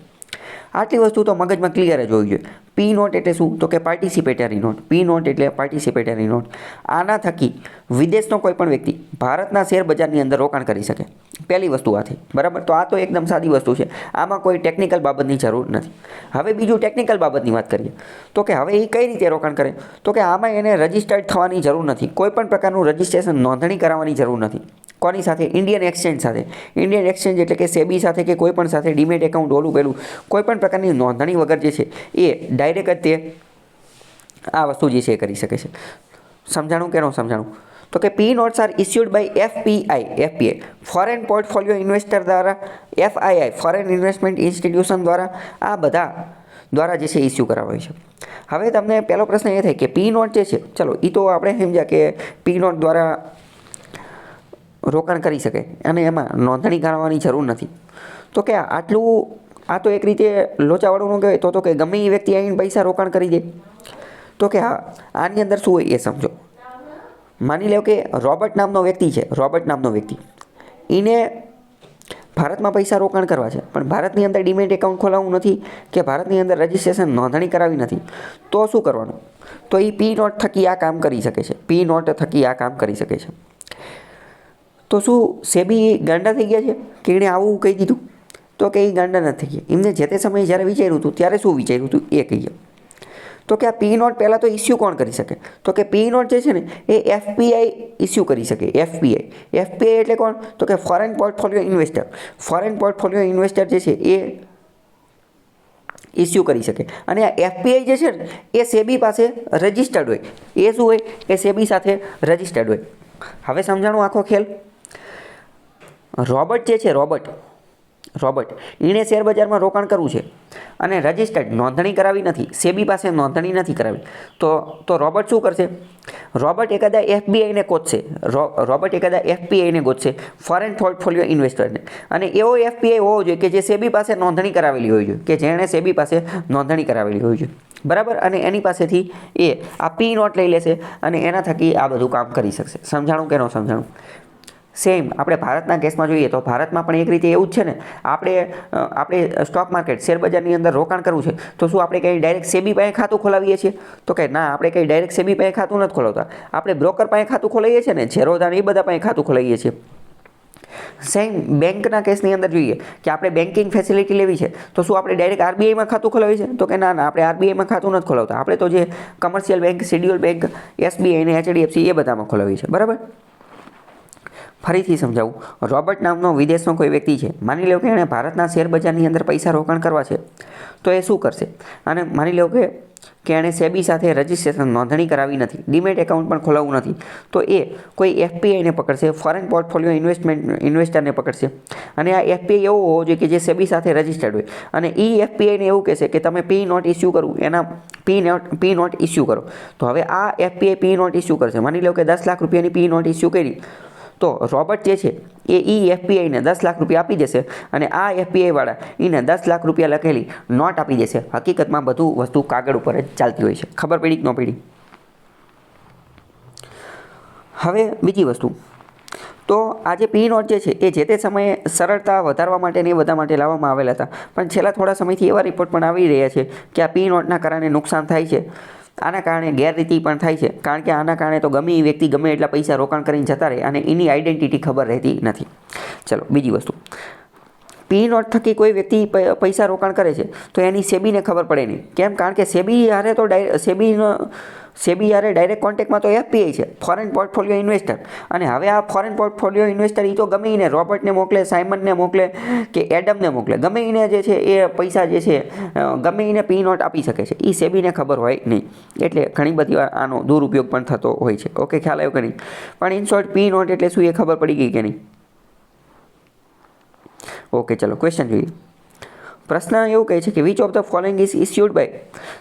આટલી વસ્તુ તો મગજમાં ક્લિયર જ હોવી જોઈએ. પી નોટ એટલે શું? તો કે પાર્ટિસિપેટરી નોટ. પી નોટ એટલે પાર્ટિસિપેટરી નોટ. આના થકી વિદેશનો કોઈ પણ વ્યક્તિ ભારતના શેર બજારની અંદર રોકાણ કરી શકે. પહેલી વસ્તુ આ થઈ, બરાબર. તો આ તો એકદમ સાદી વસ્તુ છે, આમાં કોઈ ટેકનિકલ બાબતની જરૂર નથી. હવે બીજું ટેકનિકલ બાબતની વાત કરીએ તો કે હવે એ કઈ રીતે રોકાણ કરે? તો કે આમાં એને રજિસ્ટર્ડ થવાની જરૂર નથી, કોઈ પણ પ્રકારનું રજિસ્ટ્રેશન નોંધણી કરાવવાની જરૂર નથી. કોની સાથે? ઇન્ડિયન એક્સચેન્જ સાથે. ઇન્ડિયન એક્સચેન્જ એટલે કે સેબી સાથે કે કોઈ પણ સાથે ડીમેટ એકાઉન્ટ ઓલું પેલું કોઈ પણ પ્રકારની નોંધણી વગર જે છે એ ડાયરેક્ટ જ તે આ વસ્તુ જે છે એ કરી શકે છે. સમજાણું કે ન સમજાણું? તો કે P notes are issued by FPI foreign portfolio investor દ્વારા, એફઆઈઆઈ ફોરેન ઇન્વેસ્ટમેન્ટ ઇન્સ્ટિટ્યુશન દ્વારા, આ બધા દ્વારા જે છે ઇસ્યુ કરાવાય છે. હવે તમને પહેલો પ્રશ્ન એ થાય કે પી નોટ જે છે, ચલો એ તો આપણે સમજ્યા કે પી નોટ દ્વારા રોકાણ કરી શકે અને એમાં નોંધણી કરાવવાની જરૂર નથી. તો કે આટલું આ તો એક રીતે લોચાવાળું ન કહેવાય તો કે ગમે એ વ્યક્તિ આવીને પૈસા રોકાણ કરી દે? તો કે હા, આની અંદર શું હોય એ સમજો. માની લો કે રોબર્ટ નામનો વ્યક્તિ છે, રોબર્ટ નામનો વ્યક્તિ એને ભારતમાં પૈસા રોકાણ કરવા છે, પણ ભારતની અંદર ડીમેટ એકાઉન્ટ ખોલાવવું નથી કે ભારતની અંદર રજિસ્ટ્રેશન નોંધણી કરાવી નથી. તો શું કરવાનું? તો એ પી નોટ થકી આ કામ કરી શકે છે. પી નોટ થકી આ કામ કરી શકે છે. તો શું સેબી ગાંડા થઈ ગયા છે કે એણે આવું કહી દીધું? તો કે એ ગાંડા નથી થઈ ગયા. એમને જે તે સમયે જ્યારે વિચાર્યું હતું ત્યારે શું વિચાર્યું હતું એ કહીએ. તો કે આ પી નોટ પહેલાં તો ઇસ્યુ કોણ કરી શકે? તો કે પી નોટ જે છે ને એ એફપીઆઈ ઇસ્યુ કરી શકે. એફપીઆઈ એટલે કોણ? તો કે foreign portfolio investor. Foreign portfolio investor જે છે એ ઇસ્યુ કરી શકે. અને આ એફપીઆઈ જે છે ને એ સેબી પાસે રજિસ્ટર્ડ હોય. એ શું હોય? એ સેબી સાથે રજિસ્ટર્ડ હોય. હવે સમજાણું આખો ખેલ? રોબર્ટ જે છે, રોબર્ટ એણે શેર બજારમાં રોકાણ કરવું છે અને રજિસ્ટર્ડ નોંધણી કરાવી નથી, સેબી પાસે નોંધણી નથી કરાવી. તો રોબર્ટ શું કરશે? રોબર્ટ એકાદા એફબીઆઈને ગોતશે. રોબર્ટ એકાદા એફપીઆઈને ગોતશે, ફોરેન પોર્ટફોલિયો ઇન્વેસ્ટરને. અને એવો એફપીઆઈ હોવો જોઈએ કે જે સેબી પાસે નોંધણી કરાવેલી હોવી જોઈએ, કે જેણે સેબી પાસે નોંધણી કરાવેલી હોવી જોઈએ, બરાબર. અને એની પાસેથી એ આ પી નોટ લઈ લેશે અને એના થકી આ બધું કામ કરી શકશે. સમજાણું કે ન સમજાણું? સેમ આપણે ભારતના કેસમાં જોઈએ તો ભારતમાં પણ એક રીતે એવું જ છે ને. આપણે સ્ટોક માર્કેટ શેરબજારની અંદર રોકાણ કરવું છે તો શું આપણે કંઈ ડાયરેક્ટ સેબી પાસે ખાતું ખોલાવીએ છીએ? તો કે ના, આપણે કંઈ ડાયરેક્ટ સેબી પાસે ખાતું નથી ખોલાવતા. આપણે બ્રોકર પાસે ખાતું ખોલાવીએ છીએ ને, ઝેરોદા એ બધા પાસે ખાતું ખોલાવીએ છીએ. સેમ બેંકના કેસની અંદર જોઈએ કે આપણે બેન્કિંગ ફેસિલિટી લેવી છે તો શું આપણે ડાયરેક્ટ આરબીઆઈમાં ખાતું ખોલાવીએ છીએ? તો કે ના, આપણે આરબીઆઈમાં ખાતું નથી ખોલાવતા. આપણે તો જે commercial bank, schedule bank, SBI અને એચડીએફસી એ બધામાં ખોલાવીએ છીએ, બરાબર. ફરીથી સમજાવું. રોબર્ટ નામનો વિદેશનો કોઈ વ્યક્તિ છે, માની લો કે એણે ભારતના શેર બજારની અંદર પૈસા રોકાણ કરવા છે, તો એ શું કરશે? અને માની લો કે એણે સેબી સાથે રજિસ્ટ્રેશન નોંધણી કરાવી નથી, ડીમેટ એકાઉન્ટ પણ ખોલાવવું નથી, તો એ કોઈ એફપીઆઈને પકડશે, ફોરેન પોર્ટફોલિયો ઇન્વેસ્ટરને પકડશે. અને આ એફપીઆઈ એવો હોવો જોઈએ કે જે સેબી સાથે રજિસ્ટર્ડ હોય. અને એ એફપીઆઈને એવું કહેશે કે તમે પી નોટ ઇસ્યુ કરવું, એના પી નોટ ઇસ્યુ કરો. તો હવે આ એફપીઆઈ પી નોટ ઇસ્યુ કરશે. માની લો કે 10 લાખ રૂપિયાની પી નોટ ઇસ્યુ કરી, તો રોબર્ટ જે છે એ એફપીઆઈને 10 લાખ રૂપિયા આપી દેશે અને આ એફપીઆઈવાળા એને 10 લાખ રૂપિયા લખેલી નોટ આપી દેશે. હકીકતમાં બધું વસ્તુ કાગળ ઉપર જ ચાલતી હોય છે. ખબર પડી કે ન પડી? હવે બીજી વસ્તુ, તો આ જે પી નોટ જે છે એ જે તે સમયે સરળતા વધારવા માટે ને એ બધા માટે લાવવામાં આવેલા હતા. પણ છેલ્લા થોડા સમયથી એવા રિપોર્ટ પણ આવી રહ્યા છે કે આ પી નોટના કારણે નુકસાન થાય છે. આના કારણે ગેરરીતિ પણ થાય છે, કારણ કે આના કારણે તો ગમે એ વ્યક્તિ ગમે એટલા પૈસા રોકાણ કરીને જતા રહે અને એની આઈડેન્ટિટી ખબર રહેતી નથી. ચલો બીજી વસ્તુ, પી નોટ થકી કોઈ વ્યક્તિ પૈસા રોકાણ કરે છે તો એની સેબીને ખબર પડે નહીં. કેમ? કારણ કે સેબી હારે તો સેબી હારે ડાયરેક્ટ કોન્ટેક્ટમાં તો એફપીઆઈ છે, ફોરેન પોર્ટફોલિયો ઇન્વેસ્ટર. અને હવે આ ફોરેન પોર્ટફોલિયો ઇન્વેસ્ટર એ તો ગમે એને રોબર્ટને મોકલે, સાયમનને મોકલે કે એડમને મોકલે, ગમે એને જે છે એ પૈસા જે છે ગમે એને પી નોટ આપી શકે છે. એ સેબીને ખબર હોય નહીં. એટલે ઘણી બધી વાર આનો દુરુપયોગ પણ થતો હોય છે. ઓકે, ખ્યાલ આવ્યો કે નહીં? પણ ઇન શોર્ટ પી નોટ એટલે શું એ ખબર પડી ગઈ કે નહીં? ઓકે, ચલો ક્વેશ્ચન જોઈએ. પ્રશ્ન એવું કહે છે કે which of the following is issued by.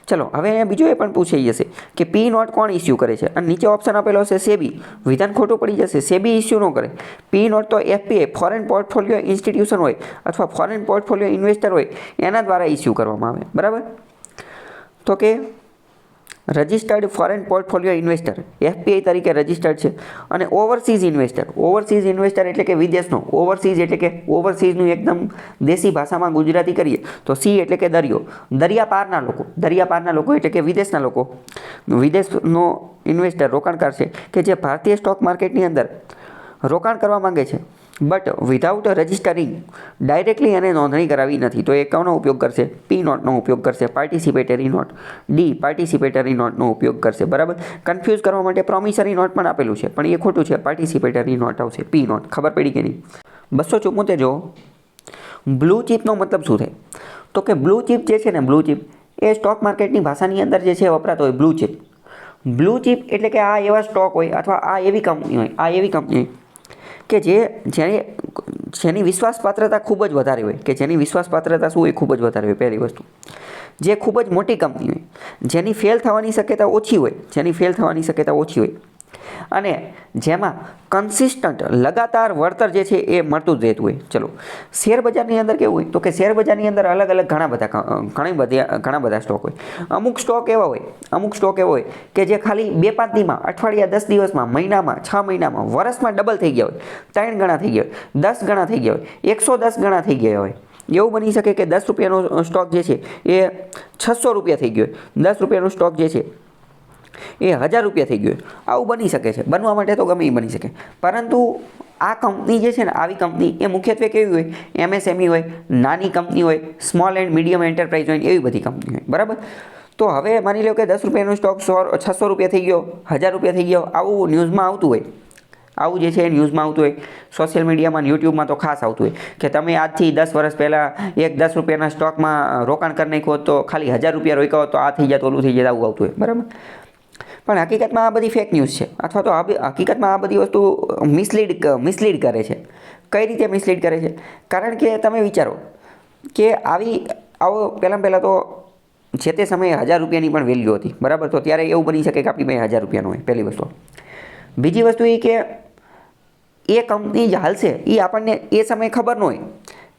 ચલો હવે અહીંયા બીજો એ પણ પૂછાઈ જશે કે પી નોટ કોણ ઇસ્યુ કરે છે? અને નીચે ઓપ્શન આપેલો હશે સેબી. વિધાન ખોટું પડી જશે. સેબી ઇસ્યુ ન કરે. પી નોટ તો એફપીઆઈ ફોરેન પોર્ટફોલિયો ઇન્સ્ટિટ્યુશન હોય અથવા ફોરેન પોર્ટફોલિયો ઇન્વેસ્ટર હોય એના દ્વારા ઇસ્યુ કરવામાં આવે, બરાબર. તો કે registered foreign portfolio investor FPI તરીકે રજિસ્ટર્ડ છે. અને ઓવરસીઝ ઇન્વેસ્ટર એટલે કે વિદેશનો. ઓવરસીઝ એટલે કે ઓવરસીઝનું એકદમ દેશી ભાષામાં ગુજરાતી કરીએ તો સી એટલે કે દરિયો. દરિયાપારના લોકો એટલે કે વિદેશના લોકો, વિદેશનો ઇન્વેસ્ટર રોકાણકાર છે કે જે ભારતીય સ્ટોક માર્કેટની અંદર રોકાણ કરવા માંગે છે, બટ વિધાઉટ રજિસ્ટરિંગ, ડાયરેક્ટલી એને નોંધણી કરાવી નથી. તો એ કોનો ઉપયોગ કરશે? પી નોટનો ઉપયોગ કરશે, પાર્ટિસિપેટરી નોટ. ડી પાર્ટિસિપેટરી નોટનો ઉપયોગ કરશે. બરાબર. કન્ફ્યુઝ કરવા માટે પ્રોમિસરી નોટ પણ આપેલું છે, પણ એ ખોટું છે. પાર્ટિસિપેટરી નોટ આવશે, પી નોટ. ખબર પડી કે નહીં? 274 જો બ્લુ ચીપનો મતલબ શું થાય? તો કે બ્લુ ચીપ જે છે ને, બ્લુ ચીપ એ સ્ટોક માર્કેટની ભાષાની અંદર જે છે વપરાતો હોય બ્લુ ચીપ. બ્લુ ચીપ એટલે કે આ એવા સ્ટોક હોય અથવા આ એવી કંપની હોય કે જેની વિશ્વાસપાત્રતા ખૂબ જ વધારે હોય, કે જેની વિશ્વાસપાત્રતા શું હોય? ખૂબ જ વધારે હોય. પહેલી વસ્તુ, જે ખૂબ જ મોટી કંપની હોય, જેની ફેલ થવાની શક્યતા ઓછી હોય, અને જેમાં કન્સિસ્ટન્ટ લગાતાર વળતર જે છે એ મળતું જ રહેતું હોય. ચલો, શેર બજારની અંદર કેવું હોય? તો કે શેર બજારની અંદર અલગ અલગ ઘણા બધા સ્ટોક હોય. અમુક સ્ટોક એવા હોય કે જે ખાલી 2-5 દીમાં, અઠવાડિયા, 10 દિવસમાં, મહિનામાં, 6 મહિનામાં, વર્ષમાં ડબલ થઈ ગયા હોય, 3 ગણા થઈ ગયા હોય, 10 ગણા થઈ ગયા હોય, 110 ગણા થઈ ગયા હોય. એવું બની શકે કે 10 રૂપિયાનો સ્ટોક જે છે એ 600 રૂપિયા થઈ ગયો હોય, 10 રૂપિયાનો સ્ટોક જે છે એ 1000 રૂપિયા થઈ ગયો. આવું બની શકે છે. બનવા માટે તો ગમે એ બની શકે. પરંતુ આ કંપની જે છે ને, આવી કંપની એ મુખ્યત્વે કેવી હોય? એમએસએમઈ હોય, નાની કંપની હોય, સ્મોલ એન્ડ મીડિયમ એન્ટરપ્રાઇઝ હોય, એવી બધી કંપની હોય. બરાબર. તો હવે માની લો કે 10 રૂપિયાનો સ્ટોક 600 રૂપિયા થઈ ગયો, 1000 રૂપિયા થઈ ગયો. આવું ન્યૂઝમાં આવતું હોય. આવું જે છે એ ન્યૂઝમાં આવતું હોય, સોશિયલ મીડિયામાં, યુટ્યુબમાં તો ખાસ આવતું હોય કે તમે આજથી 10 વર્ષ પહેલાં એક 10 રૂપિયાના સ્ટોકમાં રોકાણ કરી નાખ્યું તો ખાલી 1000 રૂપિયા રોક્યા હોત તો આ થઈ જાય, ઓલું થઈ જાય, આવું આવતું હોય. બરાબર. પણ હકીકતમાં આ બધી ફેક ન્યૂઝ છે, અથવા તો હકીકતમાં આ બધી વસ્તુ મિસલીડ કરે છે. કઈ રીતે મિસલીડ કરે છે? કારણ કે તમે વિચારો કે આવો પહેલાં તો જે તે સમયે 1000 રૂપિયાની પણ વેલ્યુ હતી. બરાબર. તો ત્યારે એવું બની શકે કે આપણી પાસે 1000 રૂપિયાનો હોય. પહેલી વસ્તુ. બીજી વસ્તુ એ કે એ કંપની જે હાલશે એ આપણને એ સમયે ખબર ન હોય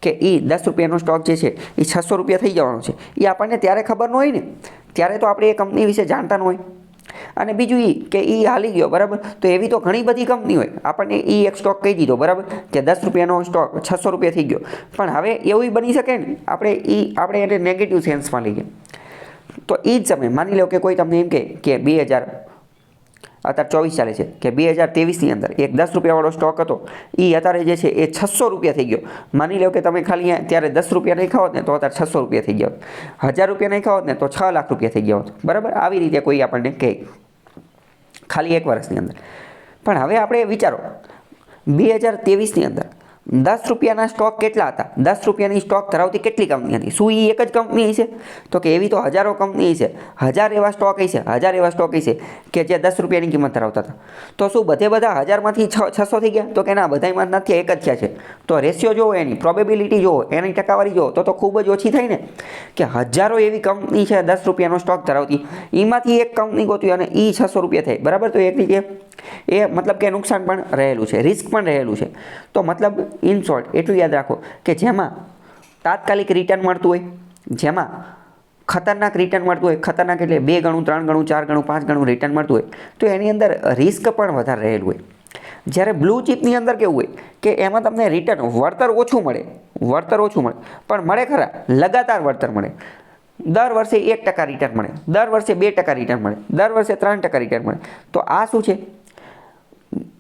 કે એ 10 રૂપિયાનો સ્ટોક જે છે એ 600 રૂપિયા થઈ જવાનો છે. એ આપણને ત્યારે ખબર ન હોય ને, ત્યારે તો આપણે એ કંપની વિશે જાણતા ન હોય. અને બીજું એ કે એ હાલી ગયો. બરાબર. તો એવી તો ઘણી બધી કંપની હોય. આપણને એ એક સ્ટોક કહી દીધો, બરાબર, કે 10 રૂપિયાનો સ્ટોક 600 રૂપિયા થઈ ગયો. પણ હવે એવું બની શકે ને, આપણે એને નેગેટિવ સેન્સમાં લઈએ. તો એ જ સમયે માની લો કે કોઈ તમને એમ કે 2000, અત્યારે 24 ચાલે છે, કે 2023ની અંદર એક 10 રૂપિયાવાળો સ્ટોક હતો, એ અત્યારે જે છે એ 600 રૂપિયા થઈ ગયો. માની લો કે તમે ખાલી ત્યારે 10 રૂપિયા નહીં ખાવત ને તો અત્યારે 600 રૂપિયા થઈ ગયા હોત. 1000 રૂપિયા નહીં ખાવત ને તો 6 લાખ રૂપિયા થઈ ગયા હોત. બરાબર. આવી રીતે કોઈ આપણને કહે ખાલી એક વર્ષની અંદર. પણ હવે આપણે વિચારો 2023ની અંદર 10 રૂપિયાના સ્ટોક કેટલા હતા? 10 રૂપિયાની સ્ટોક ધરાવતી કેટલી કંપની હતી? શું એ એક જ કંપની હશે? તો કે એવી તો હજારો કંપની છે. 1000 એવા સ્ટોક હશે કે જે 10 રૂપિયાની કિંમત ધરાવતા હતા. તો શું બધા 1000માંથી 600 થઈ ગયા? તો કે ના, બધામાં નથી, એક જ થયા છે. તો રેશિયો જોવો, એની પ્રોબેબિલિટી જોવો, એની ટકાવારી જોવો તો ખૂબ જ ઓછી થાય ને. કે હજારો એવી કંપની છે 10 રૂપિયાનો સ્ટોક ધરાવતી, એમાંથી એક કંપની ગોતવી અને એ 600 રૂપિયા થાય. બરાબર. તો એક રીતે એ મતલબ કે નુકસાન પણ રહેલું છે, રિસ્ક પણ રહેલું છે. તો મતલબ ઇન શોર્ટ એટલું યાદ રાખો કે જેમાં તાત્કાલિક રિટર્ન મળતું હોય, જેમાં ખતરનાક રિટર્ન મળતું હોય, ખતરનાક એટલે 2 ગણું, 3 ગણું, 4 ગણું, 5 ગણું રિટર્ન મળતું હોય, તો એની અંદર રિસ્ક પણ વધારે રહેલું હોય. જ્યારે બ્લુ ચીપની અંદર કેવું હોય કે એમાં તમને વળતર ઓછું મળે, પણ મળે ખરા, લગાતાર વળતર મળે. દર વર્ષે 1% રિટર્ન મળે, દર વર્ષે 2% રિટર્ન મળે, દર વર્ષે 3% રિટર્ન મળે. તો આ શું છે?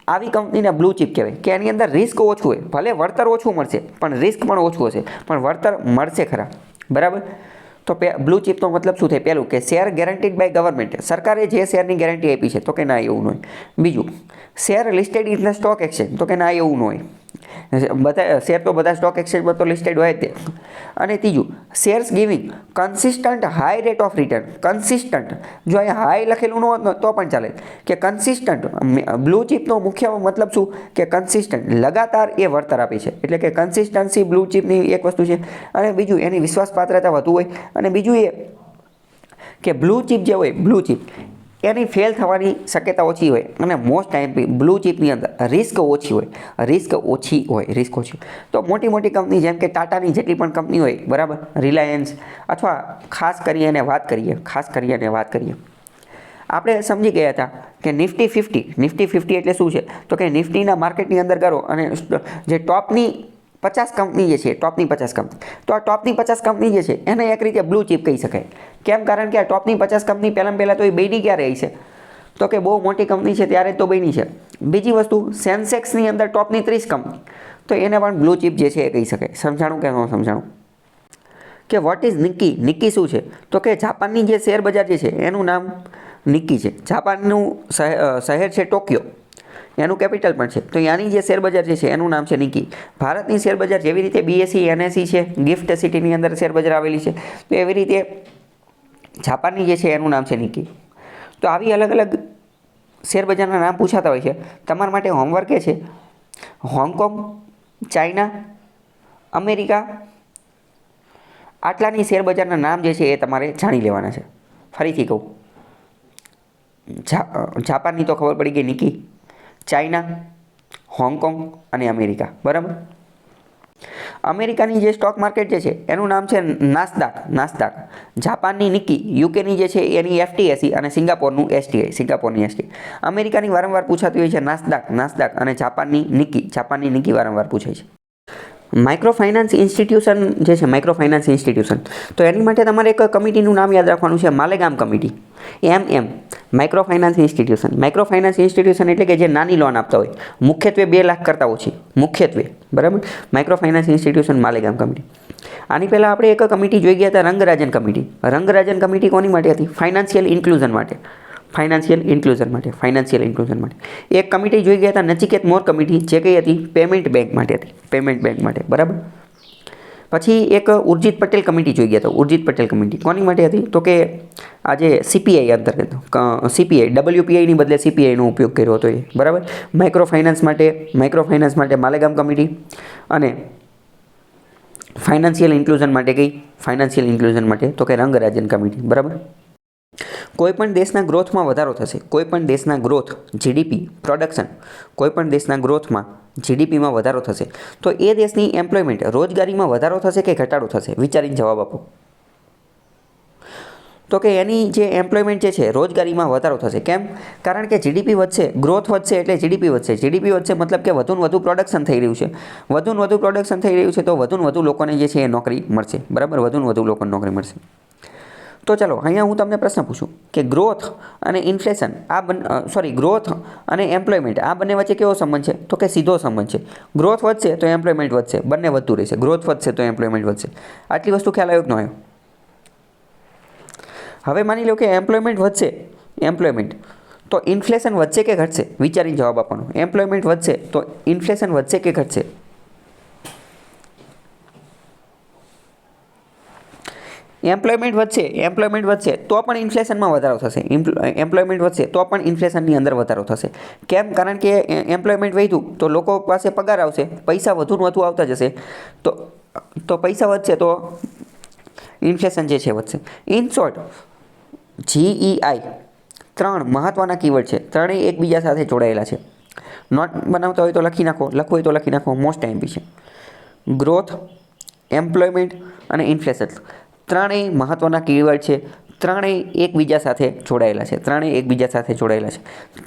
આવી કંપનીને બ્લુ ચીપ કહેવાય કે એની અંદર રિસ્ક ઓછું હોય. ભલે વળતર ઓછું મળશે પણ રિસ્ક પણ ઓછું હશે, પણ વળતર મળશે ખરા. બરાબર. તો બ્લુ ચીપનો મતલબ શું થાય? પહેલું કે શેર ગેરંટીડ બાય ગવર્મેન્ટ, સરકારે જે શેરની ગેરંટી આપી છે, તો કે ના, એવું ન હોય. બીજું, share listed in the stock exchange, તો કે ના, એવું ન હોય. બધા શેર તો બધા સ્ટોક એક્સચેન્જમાં તો લિસ્ટેડ હોય જ તે. અને ત્રીજું, shares giving consistent high rate of return. Consistent, જો અહીંયા હાઈ લખેલું ન હોત તો પણ ચાલે, કે કન્સિસ્ટન્ટ. બ્લુ ચીપનો મુખ્ય મતલબ શું? કે કન્સિસ્ટન્ટ, લગાતાર એ વળતર આપે છે. એટલે કે કન્સિસ્ટન્સી બ્લુ ચીપની એક વસ્તુ છે. અને બીજું, એની વિશ્વાસપાત્રતા વધુ હોય. અને બીજું એ કે બ્લુ ચીપ જે હોય, એની ફેલ થવાની શક્યતા ઓછી હોય. અને મોસ્ટ ટાઈમ બ્લુ ચીપની અંદર રિસ્ક ઓછી હોય. તો મોટી કંપની જેમ કે ટાટાની જેટલી પણ કંપની હોય, બરાબર, રિલાયન્સ, અથવા ખાસ કરીને વાત કરીએ આપણે સમજી ગયા હતા કે નિફ્ટી 50 એટલે શું છે તો કે નિફ્ટીના માર્કેટની અંદર કરો અને જે ટોપની 50 કંપની જે છે ટોપની 50 કંપની, તો આ ટોપની 50 કંપની જે છે એને એક રીતે બ્લુ ચીપ કહી શકાય. કેમ? કારણ કે આ ટોપની 50 કંપની પહેલાં તો એ બની ક્યારે રહી છે તો કે બહુ મોટી કંપની છે ત્યારે તો બની છે. બીજી વસ્તુ, સેન્સેક્સની અંદર ટોપની 30 કંપની, તો એને પણ બ્લુ ચીપ જે છે એ કહી શકાય. સમજાણું કે ન સમજાણું? કે વોટ ઇઝ નિક્કી? નિક્કી શું છે તો કે જાપાનની જે શેર બજાર જે છે એનું નામ નિક્કી છે. જાપાનનું શહેર છે ટોક્યો, એનું કેપિટલ પણ છે, તો ત્યાંની જે શેર બજાર જે છે એનું નામ છે નિક્કી. ભારતની શેર બજાર જેવી રીતે બીએસસી એનએસસી છે, ગિફ્ટ સિટીની અંદર શેર બજાર આવેલી છે, તો એવી રીતે જાપાનની જે છે એનું નામ છે નિક્કી. તો આવી અલગ અલગ શેર બજારના નામ પૂછાતા હોય છે. તમારા માટે હોમવર્ક એ છે હોંગકોંગ, ચાઇના, અમેરિકા, આટલાની શેર બજારના નામ જે છે એ તમારે જાણી લેવાના છે. ફરીથી કહું, જાપાનની તો ખબર પડી ગઈ નિક્કી, ચાઇના, હોંગકોંગ અને અમેરિકા. બરાબર. અમેરિકાની જે સ્ટોક માર્કેટ જે છે એનું નામ છે નાસ્દાક. જાપાનની નિક્કી, યુકેની જે છે એની FTSE અને સિંગાપોરનું સિંગાપોરની STI. અમેરિકાની વારંવાર પૂછાતી હોય છે નાસ્દાક અને જાપાનની નિક્કી વારંવાર પૂછાય છે. માઇક્રો ફાઇનાન્સ ઇન્સ્ટિટ્યુશન જે છે તો એની માટે તમારે એક કમિટીનું નામ યાદ રાખવાનું છે, Malegam committee. Micro finance institution એટલે કે જે નાની લોન આપતા હોય, મુખ્યત્વે 2 લાખ કરતાં ઓછી, બરાબર. Micro finance institution, Malegam committee. આની પહેલાં આપણે એક કમિટી જોઈ ગયા હતા, રંગરાજન કમિટી. કોની માટે હતી? ફાઇનાન્શિયલ ઇન્ક્લુઝન માટે. એક કમિટી જોઈ ગયા હતા નચિકેત મોર કમિટી, જે કઈ હતી? પેમેન્ટ બેંક માટે. બરાબર. પછી એક ઉર્જિત પટેલ કમિટી જોઈ ગયા હતા. કોની માટે હતી? તો કે આજે CPI અંતર્ગત WPIની બદલે CPIનો ઉપયોગ કર્યો હતો એ. બરાબર. માઇક્રો ફાઇનાન્સ માટે માલેગામ કમિટી અને ફાઇનાન્શિયલ ઇન્ક્લુઝન માટે તો કે રંગરાજન કમિટી. બરાબર. કોઈપણ દેશના ગ્રોથમાં વધારો થશે, GDPમાં વધારો થશે, તો એ દેશની એમ્પ્લોયમેન્ટ, રોજગારીમાં વધારો થશે કે ઘટાડો થશે? વિચારીને જવાબ આપો. તો કે એની જે એમ્પ્લોયમેન્ટ જે છે રોજગારીમાં વધારો થશે. કેમ? કારણ કે GDP વધશે, ગ્રોથ વધશે એટલે GDP વધશે મતલબ કે વધુ વધુ પ્રોડક્શન થઈ રહ્યું છે. તો વધુ લોકોને જે છે એ નોકરી મળશે. બરાબર. વધુ લોકોને નોકરી મળશે. તો ચાલો, અહીંયા હું તમને પ્રશ્ન પૂછું કે ગ્રોથ અને એમ્પ્લોયમેન્ટ આ બંને વચ્ચે કેવો સંબંધ છે? તો કે સીધો સંબંધ છે. ગ્રોથ વધશે તો એમ્પ્લોયમેન્ટ વધશે, બંને વધતું રહેશે. ગ્રોથ વધશે તો એમ્પ્લોયમેન્ટ વધશે. આટલી વસ્તુ ખ્યાલ આવ્યો કે ન આવ્યો? હવે માની લો કે એમ્પ્લોયમેન્ટ વધશે, તો ઇન્ફ્લેશન વધશે કે ઘટશે? વિચારીને જવાબ આપવાનો. એમ્પ્લોયમેન્ટ વધશે તો ઇન્ફ્લેશન વધશે કે ઘટશે? એમ્પ્લોયમેન્ટ વધશે તો પણ ઇન્ફ્લેશનમાં વધારો થશે. એમ્પ્લોયમેન્ટ વધશે તો પણ ઇન્ફ્લેશનની અંદર વધારો થશે. કેમ? કારણ કે એમ્પ્લોયમેન્ટ વધ્યું તો લોકો પાસે પગાર આવશે, પૈસા વધુ આવતા જશે, તો પૈસા વધશે તો ઇન્ફ્લેશન જે છે વધશે. ઇન શોર્ટ, GEI 3 મહત્વના કીવર્ડ છે. ત્રણેય એકબીજા સાથે જોડાયેલા છે. નોટ બનાવતા હોય તો લખી નાખો, મોસ્ટ ટાઈમ છે. ગ્રોથ, એમ્પ્લોયમેન્ટ અને ઇન્ફ્લેશન ત્રણેય મહત્વના કીવર્ડ છે. ત્રણેય એકબીજા સાથે જોડાયેલા છે.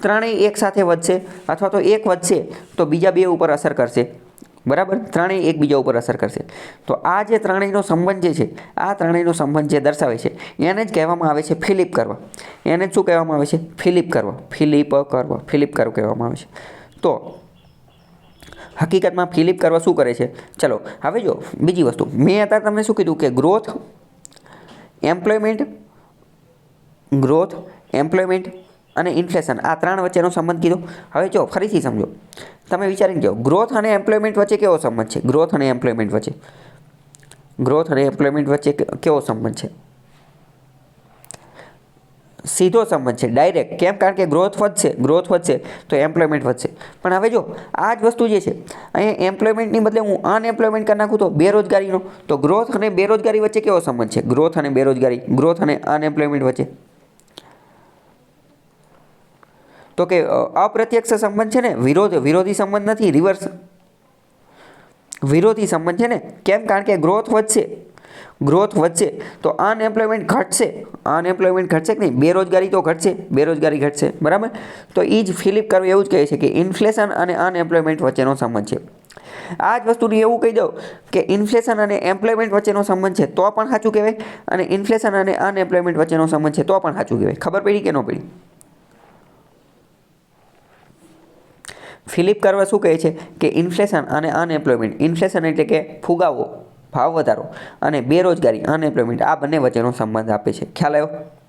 ત્રણેય એક સાથે વધશે અથવા તો એક વધશે તો બીજા 2 ઉપર અસર કરશે. બરાબર. ત્રણેય એકબીજા ઉપર અસર કરશે. તો આ જે ત્રણેયનો સંબંધ જે છે, આ ત્રણેયનો સંબંધ જે દર્શાવે છે એને જ કહેવામાં આવે છે ફિલિપ કર્વ. એને જ શું કહેવામાં આવે છે? ફિલિપ કર્વ કહેવામાં આવે છે. તો હકીકતમાં ફિલિપ કર્વ શું કરે છે? ચલો હવે જો બીજી વસ્તુ, મેં અત્યારે તમને શું કીધું કે ગ્રોથ, એમ્પ્લોયમેન્ટ અને ઇન્ફ્લેશન આ 3 વચ્ચેનો સંબંધ કીધો. હવે જો ફરીથી સમજો, તમે વિચારીને કહો, ગ્રોથ અને એમ્પ્લોયમેન્ટ વચ્ચે કેવો સંબંધ છે? ગ્રોથ અને એમ્પ્લોયમેન્ટ વચ્ચે કેવો સંબંધ છે? સીધો સંબંધ છે, ડાયરેક્ટ. કેમ? કારણ કે ગ્રોથ વધશે તો એમ્પ્લોયમેન્ટ વધશે. પણ હવે જો આ જ વસ્તુ જે છે, અહીંયા એમ્પ્લોયમેન્ટની બદલે હું અનએમ્પ્લોયમેન્ટ કરી નાખું તો બેરોજગારીનો, તો ગ્રોથ અને બેરોજગારી વચ્ચે કેવો સંબંધ છે? ગ્રોથ અને અનએમ્પ્લોયમેન્ટ વચ્ચે તો કે અપ્રત્યક્ષ સંબંધ છે ને, વિરોધી સંબંધ નથી, વિરોધી સંબંધ છે ને. કેમ? કારણ કે ગ્રોથ વધશે ગ્રોથ વધશે તો અનએમ્પ્લોયમેન્ટ ઘટશે. અનએમ્પ્લોયમેન્ટ ઘટશે કે નહીં? બેરોજગારી તો ઘટશે, બેરોજગારી ઘટશે, બરાબર. તો એ જ ફિલિપ કર્વ એવું જ કહે છે કે ઇન્ફ્લેશન અને અનએમ્પ્લોયમેન્ટ વચ્ચેનો સંબંધ છે. આ જ વસ્તુને એવું કહી દઉં કે ઇન્ફ્લેશન અને એમ્પ્લોયમેન્ટ વચ્ચેનો સંબંધ છે તો પણ સાચું કહેવાય, અને ઇન્ફ્લેશન અને અનએમ્પ્લોયમેન્ટ વચ્ચેનો સંબંધ છે તો પણ સાચું કહેવાય. ખબર પડી કે ન પડી? ફિલિપ કર્વ શું કહે છે કે ઇન્ફ્લેશન અને અનએમ્પ્લોયમેન્ટ, ઇન્ફ્લેશન એટલે કે ફુગાવો, ભાવ વધારો, અને બેરોજગારી અનએમ્પ્લોયમેન્ટ, આ બંને વચ્ચેનો સંબંધ આપે છે. ખ્યાલ આવ્યો?